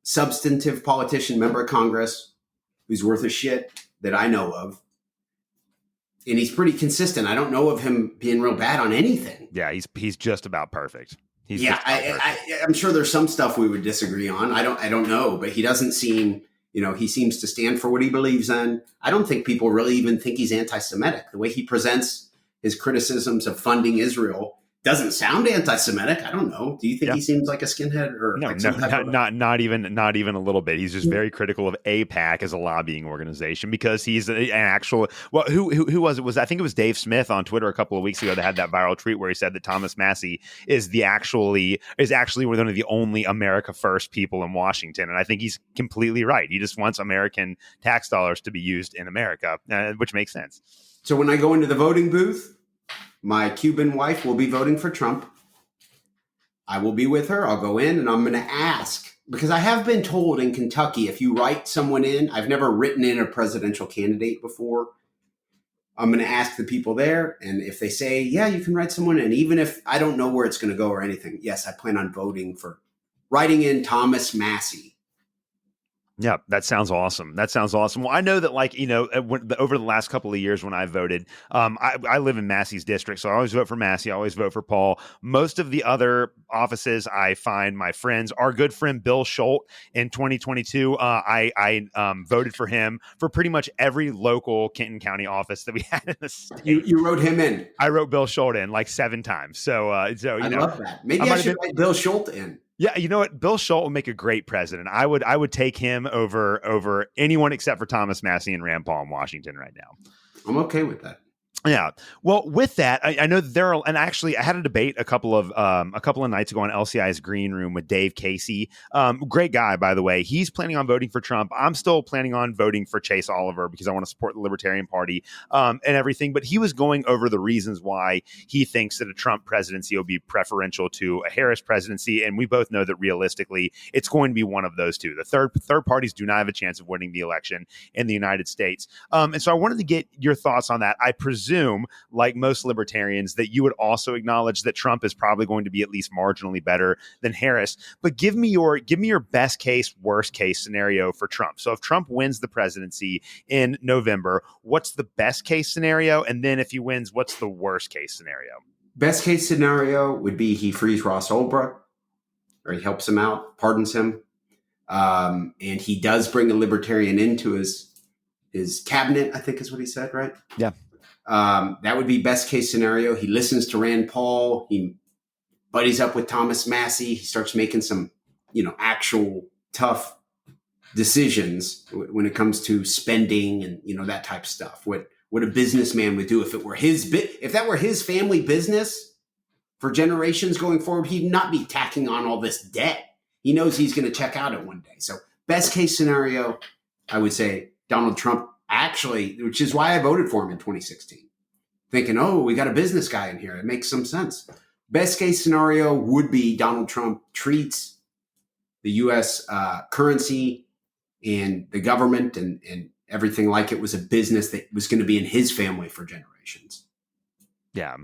substantive politician, member of Congress who's worth a shit that I know of. And he's pretty consistent. I don't know of him being real bad on anything. Yeah, he's just about perfect. I'm sure there's some stuff we would disagree on. I don't know, but he doesn't seem, he seems to stand for what he believes in. I don't think people really even think he's anti-Semitic. The way he presents his criticisms of funding Israel doesn't sound anti-Semitic. I don't know. Do you think he seems like a skinhead or not even a little bit? He's just very critical of AIPAC as a lobbying organization because he's an actual. Well, who was it? I think it was Dave Smith on Twitter a couple of weeks ago that had that viral tweet where he said that Thomas Massie is actually one of the only America First people in Washington, and I think he's completely right. He just wants American tax dollars to be used in America, which makes sense. So when I go into the voting booth, my Cuban wife will be voting for Trump. I will be with her. I'll go in and I'm going to ask, because I have been told in Kentucky, if you write someone in, I've never written in a presidential candidate before. I'm going to ask the people there. And if they say, yeah, you can write someone in, even if I don't know where it's going to go or anything. Yes, I plan on writing in Thomas Massie. Yeah, that sounds awesome. Well, I know that over the last couple of years when I voted, I live in Massie's district, so I always vote for Massie. I always vote for Paul. Most of the other offices, I find my friends. Our good friend Bill Schultz in 2022, I voted for him for pretty much every local Kenton County office that we had in the state. You wrote him in. I wrote Bill Schultz in 7 times. So I love that. Maybe I should write Bill Schultz in. Yeah, you know what? Bill Schultz would make a great president. I would take him over anyone except for Thomas Massie and Rand Paul in Washington right now. I'm okay with that. Yeah. Well, with that, I know there are, and actually I had a debate a couple of nights ago on LCI's Green Room with Dave Casey. Great guy, by the way. He's planning on voting for Trump. I'm still planning on voting for Chase Oliver because I want to support the Libertarian Party and everything. But he was going over the reasons why he thinks that a Trump presidency will be preferential to a Harris presidency. And we both know that realistically, it's going to be one of those two. The third parties do not have a chance of winning the election in the United States. And so I wanted to get your thoughts on that. I presume assume, like most libertarians, that you would also acknowledge that Trump is probably going to be at least marginally better than Harris. But give me your best case, worst case scenario for Trump. So if Trump wins the presidency in November, what's the best case scenario? And then if he wins, what's the worst case scenario? Best case scenario would be he frees Ross Ulbricht, or he helps him out, pardons him. And he does bring a libertarian into his cabinet, I think is what he said, right? Yeah. That would be best case scenario. He listens to Rand Paul. He buddies up with Thomas Massie. He starts making some, actual tough decisions when it comes to spending and, that type of stuff. What a businessman would do if that were his family business for generations going forward, he'd not be tacking on all this debt. He knows he's going to check out at one day. So best case scenario, I would say Donald Trump actually, which is why I voted for him in 2016, thinking, oh, we got a business guy in here. It makes some sense. Best case scenario would be Donald Trump treats the U.S. Currency and the government and everything like it was a business that was going to be in his family for generations. Yeah.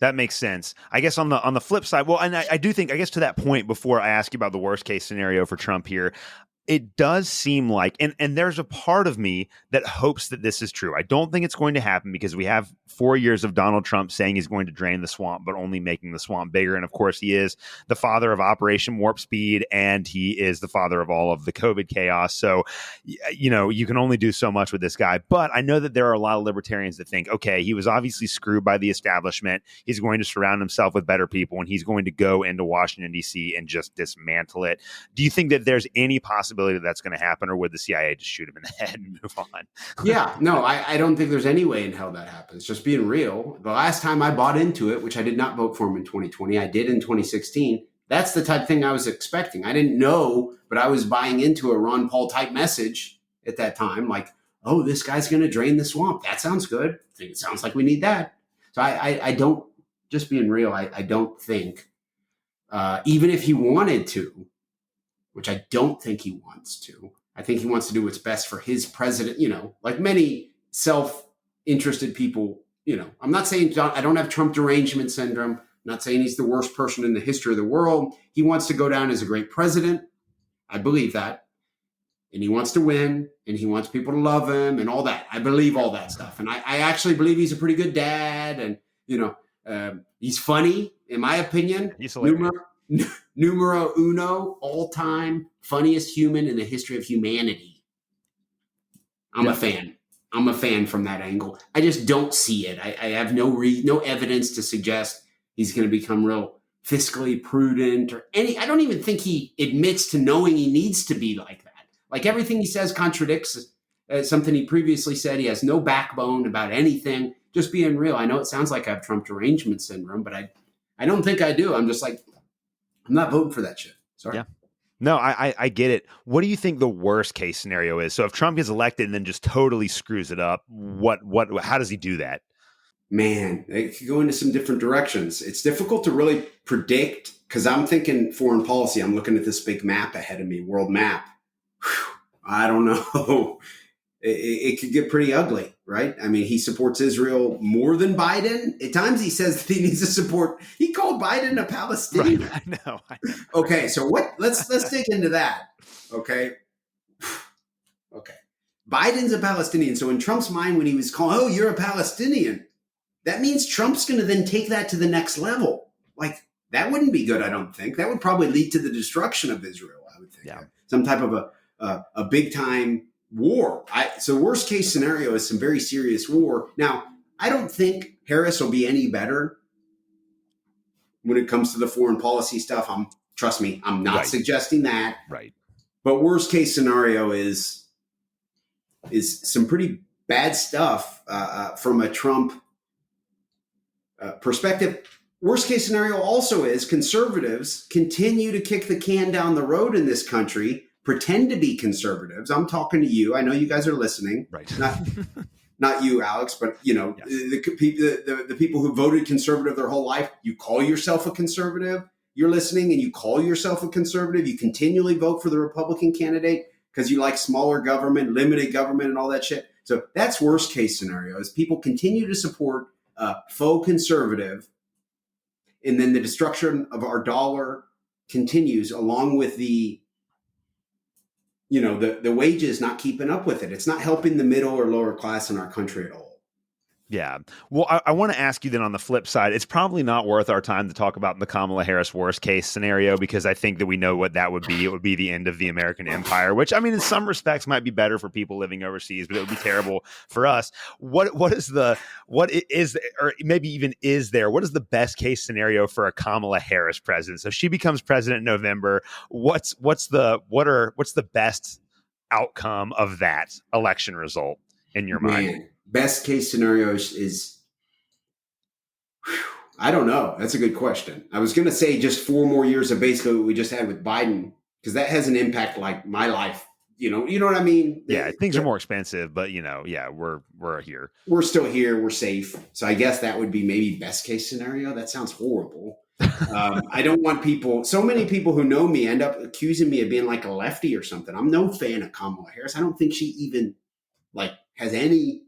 That makes sense. I guess on the flip side, well, and I do think, I guess to that point, before I ask you about the worst case scenario for Trump here, it does seem like, and there's a part of me that hopes that this is true. I don't think it's going to happen because we have 4 years of Donald Trump saying he's going to drain the swamp, but only making the swamp bigger. And of course, he is the father of Operation Warp Speed, and he is the father of all of the COVID chaos. So, you can only do so much with this guy. But I know that there are a lot of libertarians that think, okay, he was obviously screwed by the establishment. He's going to surround himself with better people, and he's going to go into Washington, D.C. and just dismantle it. Do you think that there's any possibility that that's going to happen, or would the CIA just shoot him in the head and move on? Yeah, no, I don't think there's any way in hell that happens. Just being real. The last time I bought into it, which I did not vote for him in 2020, I did in 2016. That's the type of thing I was expecting. I didn't know, but I was buying into a Ron Paul type message at that time. Like, oh, this guy's going to drain the swamp. That sounds good. I think it sounds like we need that. So I don't, just being real, I don't think, even if he wanted to, which I don't think he wants to, I think he wants to do what's best for his president, like many self-interested people, I'm not saying I don't have Trump derangement syndrome. I'm not saying he's the worst person in the history of the world. He wants to go down as a great president. I believe that. And he wants to win, and he wants people to love him and all that. I believe all that stuff. And I actually believe he's a pretty good dad. And, he's funny, in my opinion. He's hilarious. Numero uno, all-time funniest human in the history of humanity. I'm a fan. I'm a fan from that angle. I just don't see it. I have no evidence to suggest he's going to become real fiscally prudent or any. I don't even think he admits to knowing he needs to be like that. Like everything he says contradicts something he previously said. He has no backbone about anything. Just being real. I know it sounds like I have Trump derangement syndrome, but I don't think I do. I'm just like, I'm not voting for that shit. Sorry. Yeah. No, I get it. What do you think the worst case scenario is? So if Trump gets elected and then just totally screws it up, how does he do that? Man, they could go into some different directions. It's difficult to really predict because I'm thinking foreign policy. I'm looking at this big map ahead of me, world map. Whew, I don't know. It could get pretty ugly, right? I mean, he supports Israel more than Biden. At times he says that he needs to support. He called Biden a Palestinian. Right, I know. Okay, so let's dig into that. Okay. Biden's a Palestinian. So in Trump's mind, when he was calling, oh, you're a Palestinian, that means Trump's going to then take that to the next level. Like, that wouldn't be good, I don't think. That would probably lead to the destruction of Israel, I would think. Yeah. Some type of a big time war. So worst case scenario is some very serious war. Now, I don't think Harris will be any better when it comes to the foreign policy stuff. Trust me, I'm not suggesting that. Right. But worst case scenario is some pretty bad stuff from a Trump perspective. Worst case scenario also is conservatives continue to kick the can down the road in this country, pretend to be conservatives. I'm talking to you. I know you guys are listening. Right. Not you, Alex, but yes. the people who voted conservative their whole life. You call yourself a conservative. You're listening, and you call yourself a conservative. You continually vote for the Republican candidate because you like smaller government, limited government, and all that shit. So that's worst case scenario is people continue to support faux conservative, and then the destruction of our dollar continues along with the wages not keeping up with it. It's not helping the middle or lower class in our country at all. Yeah. Well, I want to ask you then on the flip side, it's probably not worth our time to talk about the Kamala Harris worst case scenario, because I think that we know what that would be. It would be the end of the American empire, which I mean, in some respects might be better for people living overseas, but it would be terrible for us. What is the best case scenario for a Kamala Harris president? So she becomes president in November. What's the best outcome of that election result in your mind? Best case scenario is I don't know. That's a good question. I was going to say just 4 more years of basically what we just had with Biden, because that has an impact like my life. You know what I mean? Yeah, things are more expensive, but we're here. We're still here. We're safe. So I guess that would be maybe best case scenario. That sounds horrible. I don't want so many people who know me end up accusing me of being like a lefty or something. I'm no fan of Kamala Harris. I don't think she even has any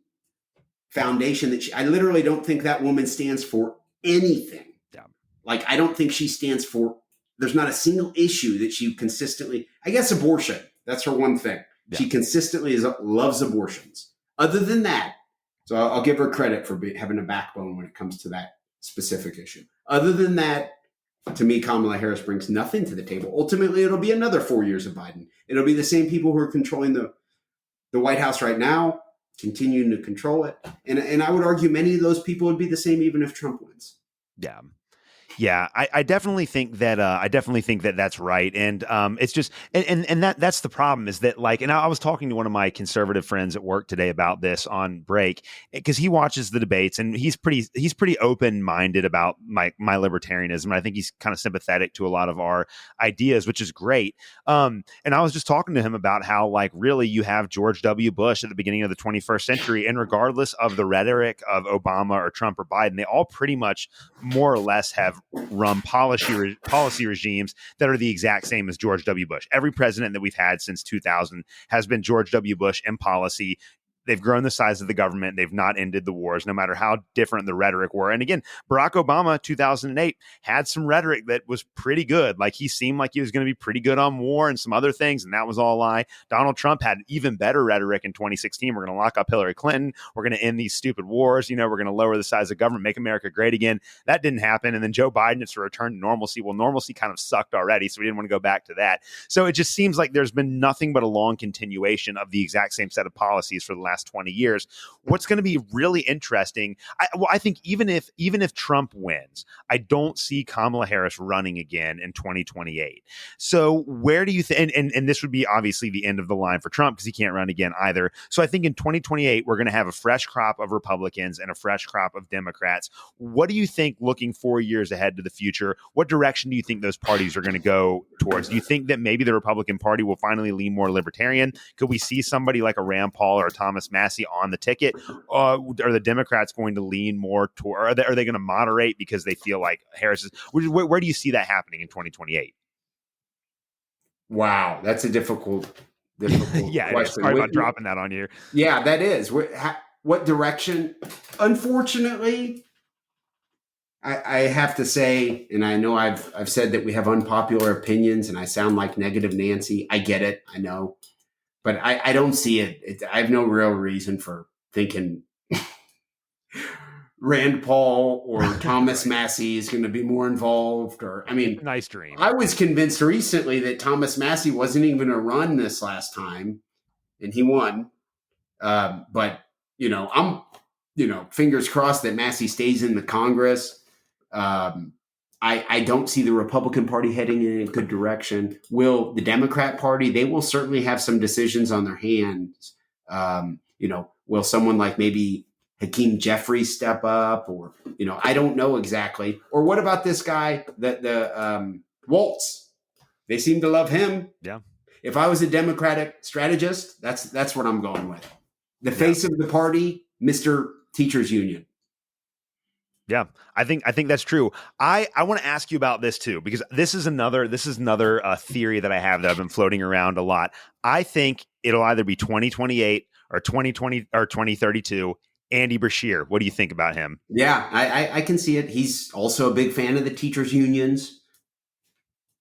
foundation I literally don't think that woman stands for anything. Yeah. I don't think she stands for, there's not a single issue that she consistently, I guess abortion, that's her one thing. Yeah. She consistently loves abortions. Other than that, so I'll give her credit for having a backbone when it comes to that specific issue. Other than that, to me, Kamala Harris brings nothing to the table. Ultimately, it'll be another 4 years of Biden. It'll be the same people who are controlling the White House right now, continuing to control it. And I would argue many of those people would be the same even if Trump wins. Yeah. Yeah, I definitely think that that's right, and it's just and that's the problem is that and I was talking to one of my conservative friends at work today about this on break, because he watches the debates and he's pretty open minded about my libertarianism, and I think he's kind of sympathetic to a lot of our ideas, which is great. And I was just talking to him about how really you have George W. Bush at the beginning of the 21st century, and regardless of the rhetoric of Obama or Trump or Biden, they all pretty much more or less have run policy regimes that are the exact same as George W. Bush. Every president that we've had since 2000 has been George W. Bush in policy. They've grown the size of the government. They've not ended the wars, no matter how different the rhetoric were. And again, Barack Obama, 2008, had some rhetoric that was pretty good. He seemed like he was going to be pretty good on war and some other things, and that was all a lie. Donald Trump had even better rhetoric in 2016. We're going to lock up Hillary Clinton. We're going to end these stupid wars. We're going to lower the size of government, make America great again. That didn't happen. And then Joe Biden, it's a return to normalcy. Well, normalcy kind of sucked already, so we didn't want to go back to that. So it just seems like there's been nothing but a long continuation of the exact same set of policies for the last 20 years. What's going to be really interesting, I think even if Trump wins, I don't see Kamala Harris running again in 2028. So where do you think, and this would be obviously the end of the line for Trump because he can't run again either. So I think in 2028, we're going to have a fresh crop of Republicans and a fresh crop of Democrats. What do you think looking 4 years ahead to the future? What direction do you think those parties are going to go towards? Do you think that maybe the Republican Party will finally lean more libertarian? Could we see somebody like a Rand Paul or a Thomas Massie on the ticket? Are the Democrats going to lean more toward, are they going to moderate because they feel like Harris is, where do you see that happening in 2028? Wow, that's a difficult yeah, question. Sorry about dropping that on you. Yeah, that is. What direction? Unfortunately, I have to say, and I know I've said that we have unpopular opinions and I sound like negative Nancy. I get it. I know. But I don't see it. I have no real reason for thinking Rand Paul or Thomas Massie is going to be more involved. Nice dream. I was convinced recently that Thomas Massie wasn't even going to run this last time, and he won. But I'm fingers crossed that Massie stays in the Congress. I don't see the Republican Party heading in a good direction. Will the Democrat Party? They will certainly have some decisions on their hands. Will someone like maybe Hakeem Jeffries step up, or I don't know exactly. Or what about this guy the Waltz? They seem to love him. Yeah. If I was a Democratic strategist, that's what I'm going with. The face of the party, Mr. Teachers Union. Yeah, I think that's true. I want to ask you about this too, because this is another theory that I have that I've been floating around a lot. I think it'll either be 2028 or 2020 or 2032. Andy Bashir, what do you think about him? Yeah, I can see it. He's also a big fan of the teachers unions,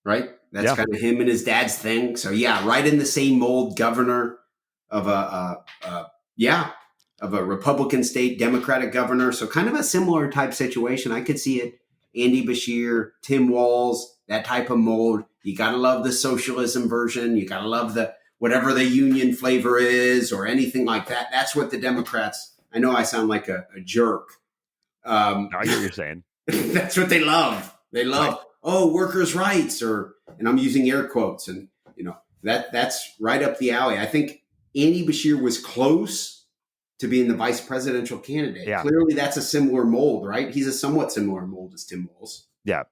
right? That's Yeah. kind of him and his dad's thing. So yeah, right in the same mold. Governor of of a Republican state, Democratic governor. So kind of a similar type situation. I could see it. Andy Bashir, Tim Walz, that type of mold. You got to love the socialism version. You got to love the whatever the union flavor is or anything like that. That's what the Democrats. I know I sound like a jerk. I hear what you're saying. That's what they love. They love, workers' rights, and I'm using air quotes, and that's right up the alley. I think Andy Bashir was close to being the vice presidential candidate. Yeah. Clearly, that's a similar mold, right? He's a somewhat similar mold as Tim Walz. Yeah.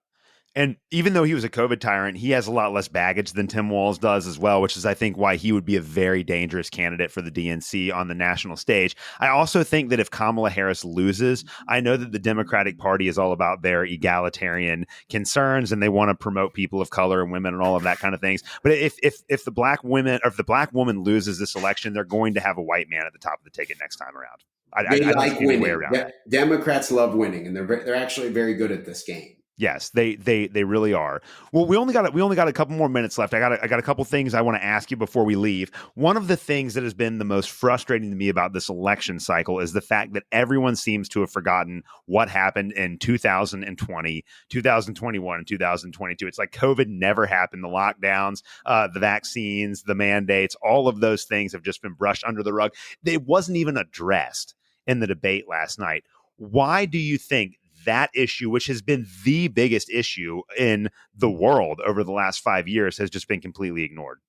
And even though he was a COVID tyrant, he has a lot less baggage than Tim Walz does as well, which is, I think, why he would be a very dangerous candidate for the DNC on the national stage. I also think that if Kamala Harris loses, I know that the Democratic Party is all about their egalitarian concerns and they want to promote people of color and women and all of that kind of things. But if the black woman loses this election, they're going to have a white man at the top of the ticket next time around. I don't like see any way around winning. Democrats love winning, and they're actually very good at this game. Yes, they really are. Well, we only got a couple more minutes left. I got a couple things I want to ask you before we leave. One of the things that has been the most frustrating to me about this election cycle is the fact that everyone seems to have forgotten what happened in 2020, 2021, and 2022. It's like COVID never happened. The lockdowns, the vaccines, the mandates, all of those things have just been brushed under the rug. It wasn't even addressed in the debate last night. Why do you think that issue, which has been the biggest issue in the world over the last 5 years, has just been completely ignored?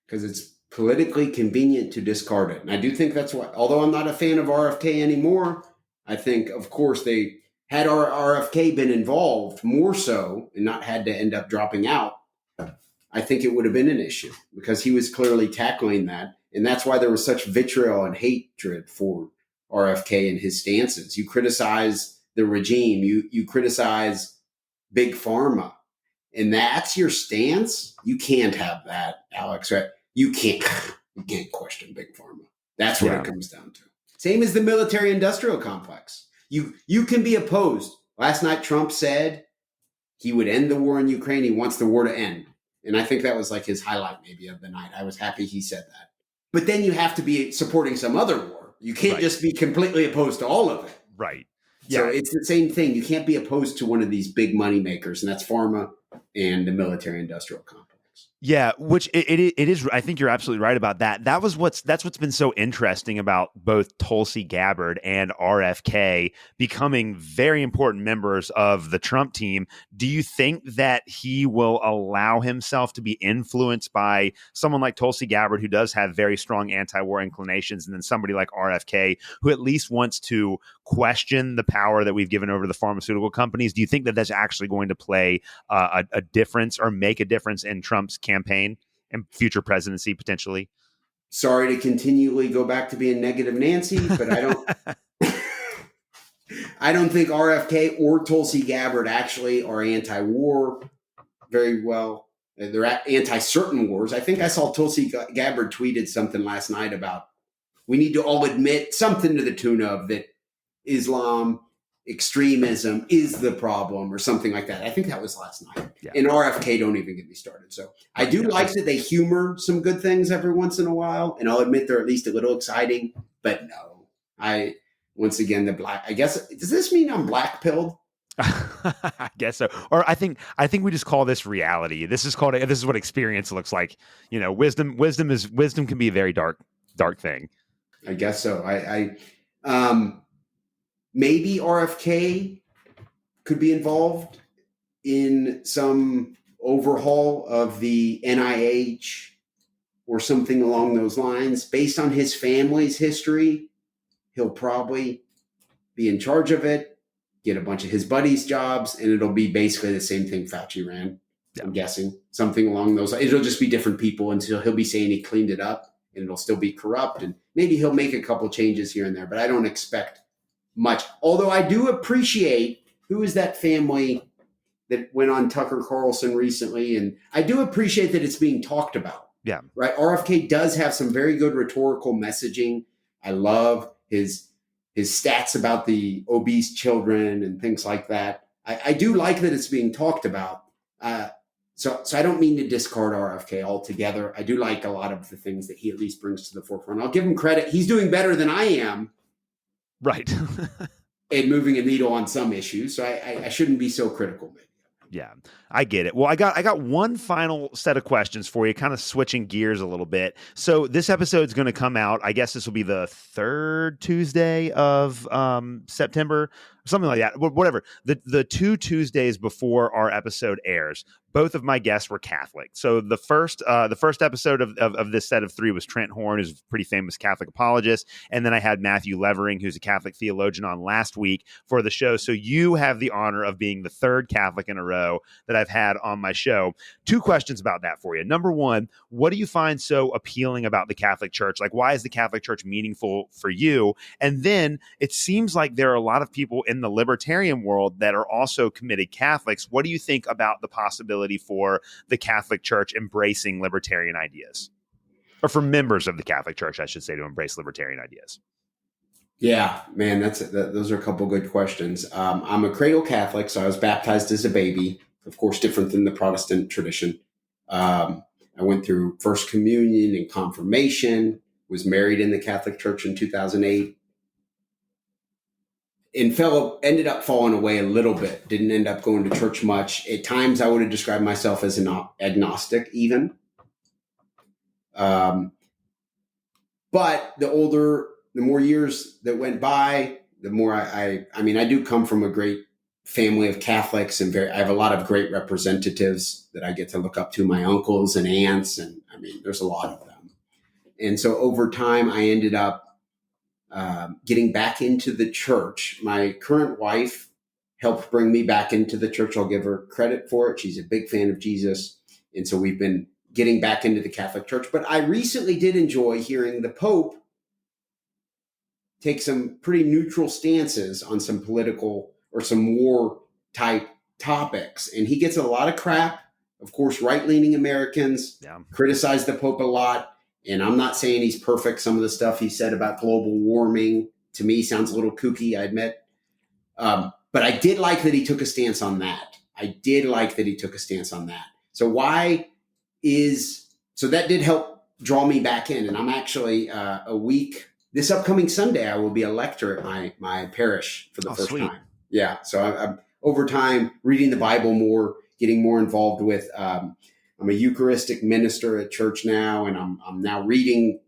Because it's politically convenient to discard it. And I do think that's why, although I'm not a fan of RFK anymore, I think, of course, they had RFK been involved more so and not had to end up dropping out, I think it would have been an issue because he was clearly tackling that. And that's why there was such vitriol and hatred for RFK and his stances. You criticize the regime, you criticize big pharma, and that's your stance. You can't have that, Alex, right? You can't question big pharma. That's what it comes down to. Same as the military industrial complex. You can be opposed. Last night Trump said he would end the war in Ukraine. He wants the war to end. And I think that was like his highlight maybe of the night. I was happy he said that. But then you have to be supporting some other war. You can't just be completely opposed to all of it. Right. Yeah. So it's the same thing. You can't be opposed to one of these big money makers, and that's pharma and the military industrial complex. Yeah, which it is. I think you're absolutely right about that. That's what's been so interesting about both Tulsi Gabbard and RFK becoming very important members of the Trump team. Do you think that he will allow himself to be influenced by someone like Tulsi Gabbard, who does have very strong anti-war inclinations, and then somebody like RFK, who at least wants to question the power that we've given over the pharmaceutical companies? Do you think that that's actually going to play a difference or make a difference in Trump's campaign and future presidency potentially? Sorry to continually go back to being negative Nancy, but I don't think RFK or Tulsi Gabbard actually are anti-war very well. They're anti-certain wars. I think I saw Tulsi Gabbard tweeted something last night about we need to all admit something to the tune of that Islam extremism is the problem or something like that. I think that was last night. Yeah. And RFK, don't even get me started. So I do like that they humor some good things every once in a while. And I'll admit they're at least a little exciting, but no, once again, I guess, does this mean I'm black pilled? I guess so. Or I think we just call this reality. This is what experience looks like. You know, wisdom can be a very dark thing. I guess so. Maybe RFK could be involved in some overhaul of the NIH or something along those lines. Based on his family's history, he'll probably be in charge of it, get a bunch of his buddies' jobs, and it'll be basically the same thing Fauci ran, I'm guessing. Something along those lines. It'll just be different people until he'll be saying he cleaned it up, and it'll still be corrupt. And maybe he'll make a couple changes here and there, but I don't expect much. Although I do appreciate, who is that family that went on Tucker Carlson recently? And I do appreciate that it's being talked about. Yeah. Right. RFK does have some very good rhetorical messaging I love his stats about the obese children and things like that. I do like that it's being talked about. So I don't mean to discard RFK altogether. I do like a lot of the things that he at least brings to the forefront. I'll give him credit. He's doing better than I am. Right. And moving a needle on some issues. So I shouldn't be so critical, maybe. Yeah, I get it. Well, I got one final set of questions for you, kind of switching gears a little bit. So this episode is going to come out. I guess this will be the third Tuesday of September, something like that. Whatever. The 2 Tuesdays before our episode airs, both of my guests were Catholic. So the first episode of this set of 3 was Trent Horn, who's a pretty famous Catholic apologist, and then I had Matthew Levering, who's a Catholic theologian, on last week for the show. So you have the honor of being the third Catholic in a row that I've had on my show. 2 questions about that for you. Number one, what do you find so appealing about the Catholic Church? Like, why is the Catholic Church meaningful for you? And then it seems like there are a lot of people in the libertarian world that are also committed Catholics. What do you think about the possibility for the Catholic Church embracing libertarian ideas, or for members of the Catholic Church, I should say, to embrace libertarian ideas? Yeah, man, those are a couple good questions. I'm a cradle Catholic, so I was baptized as a baby, of course, different than the Protestant tradition. I went through First Communion and confirmation, was married in the Catholic Church in 2008. And ended up falling away a little bit. Didn't end up going to church much. At times, I would have described myself as an agnostic, even. But the more years that went by, the more I do come from a great family of Catholics, and I have a lot of great representatives that I get to look up to, my uncles and aunts, and there's a lot of them. And so over time, I ended up getting back into the church. My current wife helped bring me back into the church. I'll give her credit for it. She's a big fan of Jesus. And so we've been getting back into the Catholic Church. But I recently did enjoy hearing the Pope take some pretty neutral stances on some political or some war type topics. And he gets a lot of crap. Of course, right-leaning Americans criticize the Pope a lot. And I'm not saying he's perfect. Some of the stuff he said about global warming, to me, sounds a little kooky, I admit. But I did like that he took a stance on that. So that did help draw me back in. And I'm actually this upcoming Sunday, I will be a lector at my parish for the first time. Yeah. So I'm over time reading the Bible more, getting more involved with, I'm a Eucharistic minister at church now, and I'm now reading,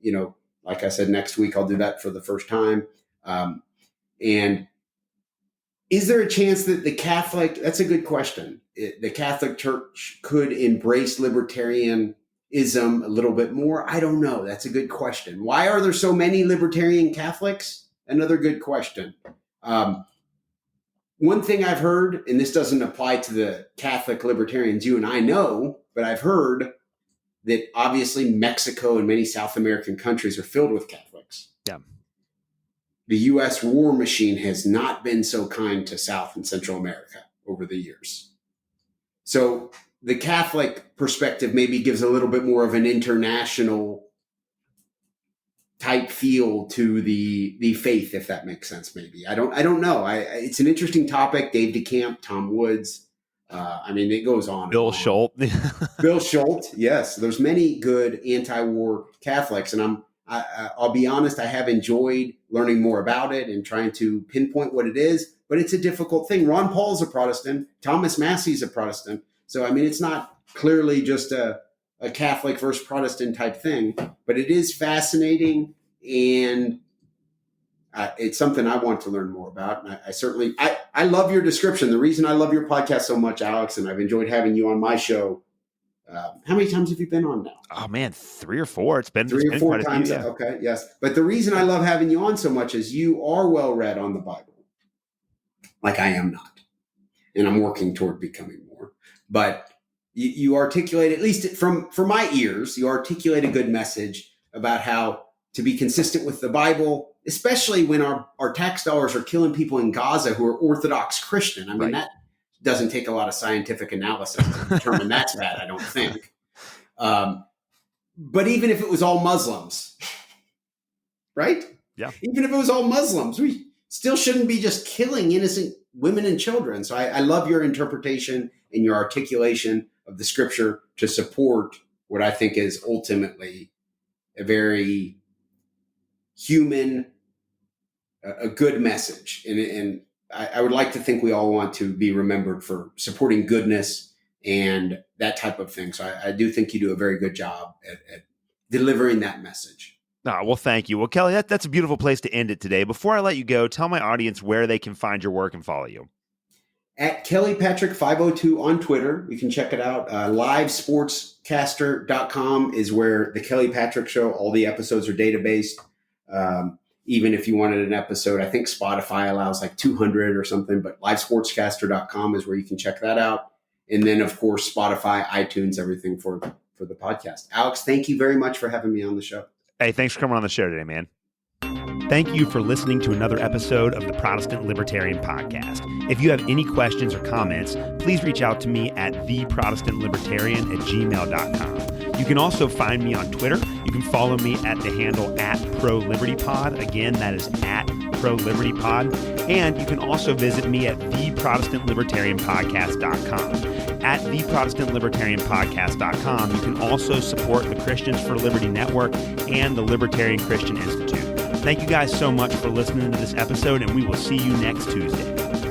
like I said, next week I'll do that for the first time. And is there a chance that that's a good question. The Catholic Church could embrace libertarianism a little bit more? I don't know. That's a good question. Why are there so many libertarian Catholics? Another good question. One thing I've heard, and this doesn't apply to the Catholic libertarians you and I know, but I've heard that obviously Mexico and many South American countries are filled with Catholics. Yeah. The U.S. war machine has not been so kind to South and Central America over the years. So the Catholic perspective maybe gives a little bit more of an international type feel to the faith, if that makes sense. Maybe I don't know. It's an interesting topic. Dave DeCamp, Tom Woods. It goes on. Bill Schultz. Bill Schultz. Yes, there's many good anti-war Catholics, and I'll be honest. I have enjoyed learning more about it and trying to pinpoint what it is. But it's a difficult thing. Ron Paul's a Protestant. Thomas Massie is a Protestant. So it's not clearly just a Catholic versus Protestant type thing, but it is fascinating, and it's something I want to learn more about. And I love your description. The reason I love your podcast so much, Alex, and I've enjoyed having you on my show. How many times have you been on now? Oh man, 3 or 4. It's been 3 or 4 times. Yeah. Okay. Yes. But the reason I love having you on so much is you are well read on the Bible. Like I am not. And I'm working toward becoming more, but you articulate, at least from my ears, you articulate a good message about how to be consistent with the Bible, especially when our tax dollars are killing people in Gaza who are Orthodox Christian. Right. That doesn't take a lot of scientific analysis to determine that's bad, I don't think. But even if it was all Muslims, right? Yeah. Even if it was all Muslims, we still shouldn't be just killing innocent women and children. So I love your interpretation and your articulation of the scripture to support what I think is ultimately a very human, a good message. And I would like to think we all want to be remembered for supporting goodness and that type of thing. So I do think you do a very good job at delivering that message. Oh, well, thank you. Well, Kelly, that's a beautiful place to end it today. Before I let you go, tell my audience where they can find your work and follow you. At KellyPatrick502 on Twitter. You can check it out. Livesportscaster.com is where the Kelly Patrick Show, all the episodes are databased. Even if you wanted an episode, I think Spotify allows like 200 or something, but livesportscaster.com is where you can check that out. And then, of course, Spotify, iTunes, everything for the podcast. Alex, thank you very much for having me on the show. Hey, thanks for coming on the show today, man. Thank you for listening to another episode of the Protestant Libertarian Podcast. If you have any questions or comments, please reach out to me at theprotestantlibertarian@gmail.com. You can also find me on Twitter. You can follow me at the handle @ProLibertyPod. Again, that is @ProLibertyPod. And you can also visit me at theprotestantlibertarianpodcast.com. At theprotestantlibertarianpodcast.com, you can also support the Christians for Liberty Network and the Libertarian Christian Institute. Thank you guys so much for listening to this episode, and we will see you next Tuesday.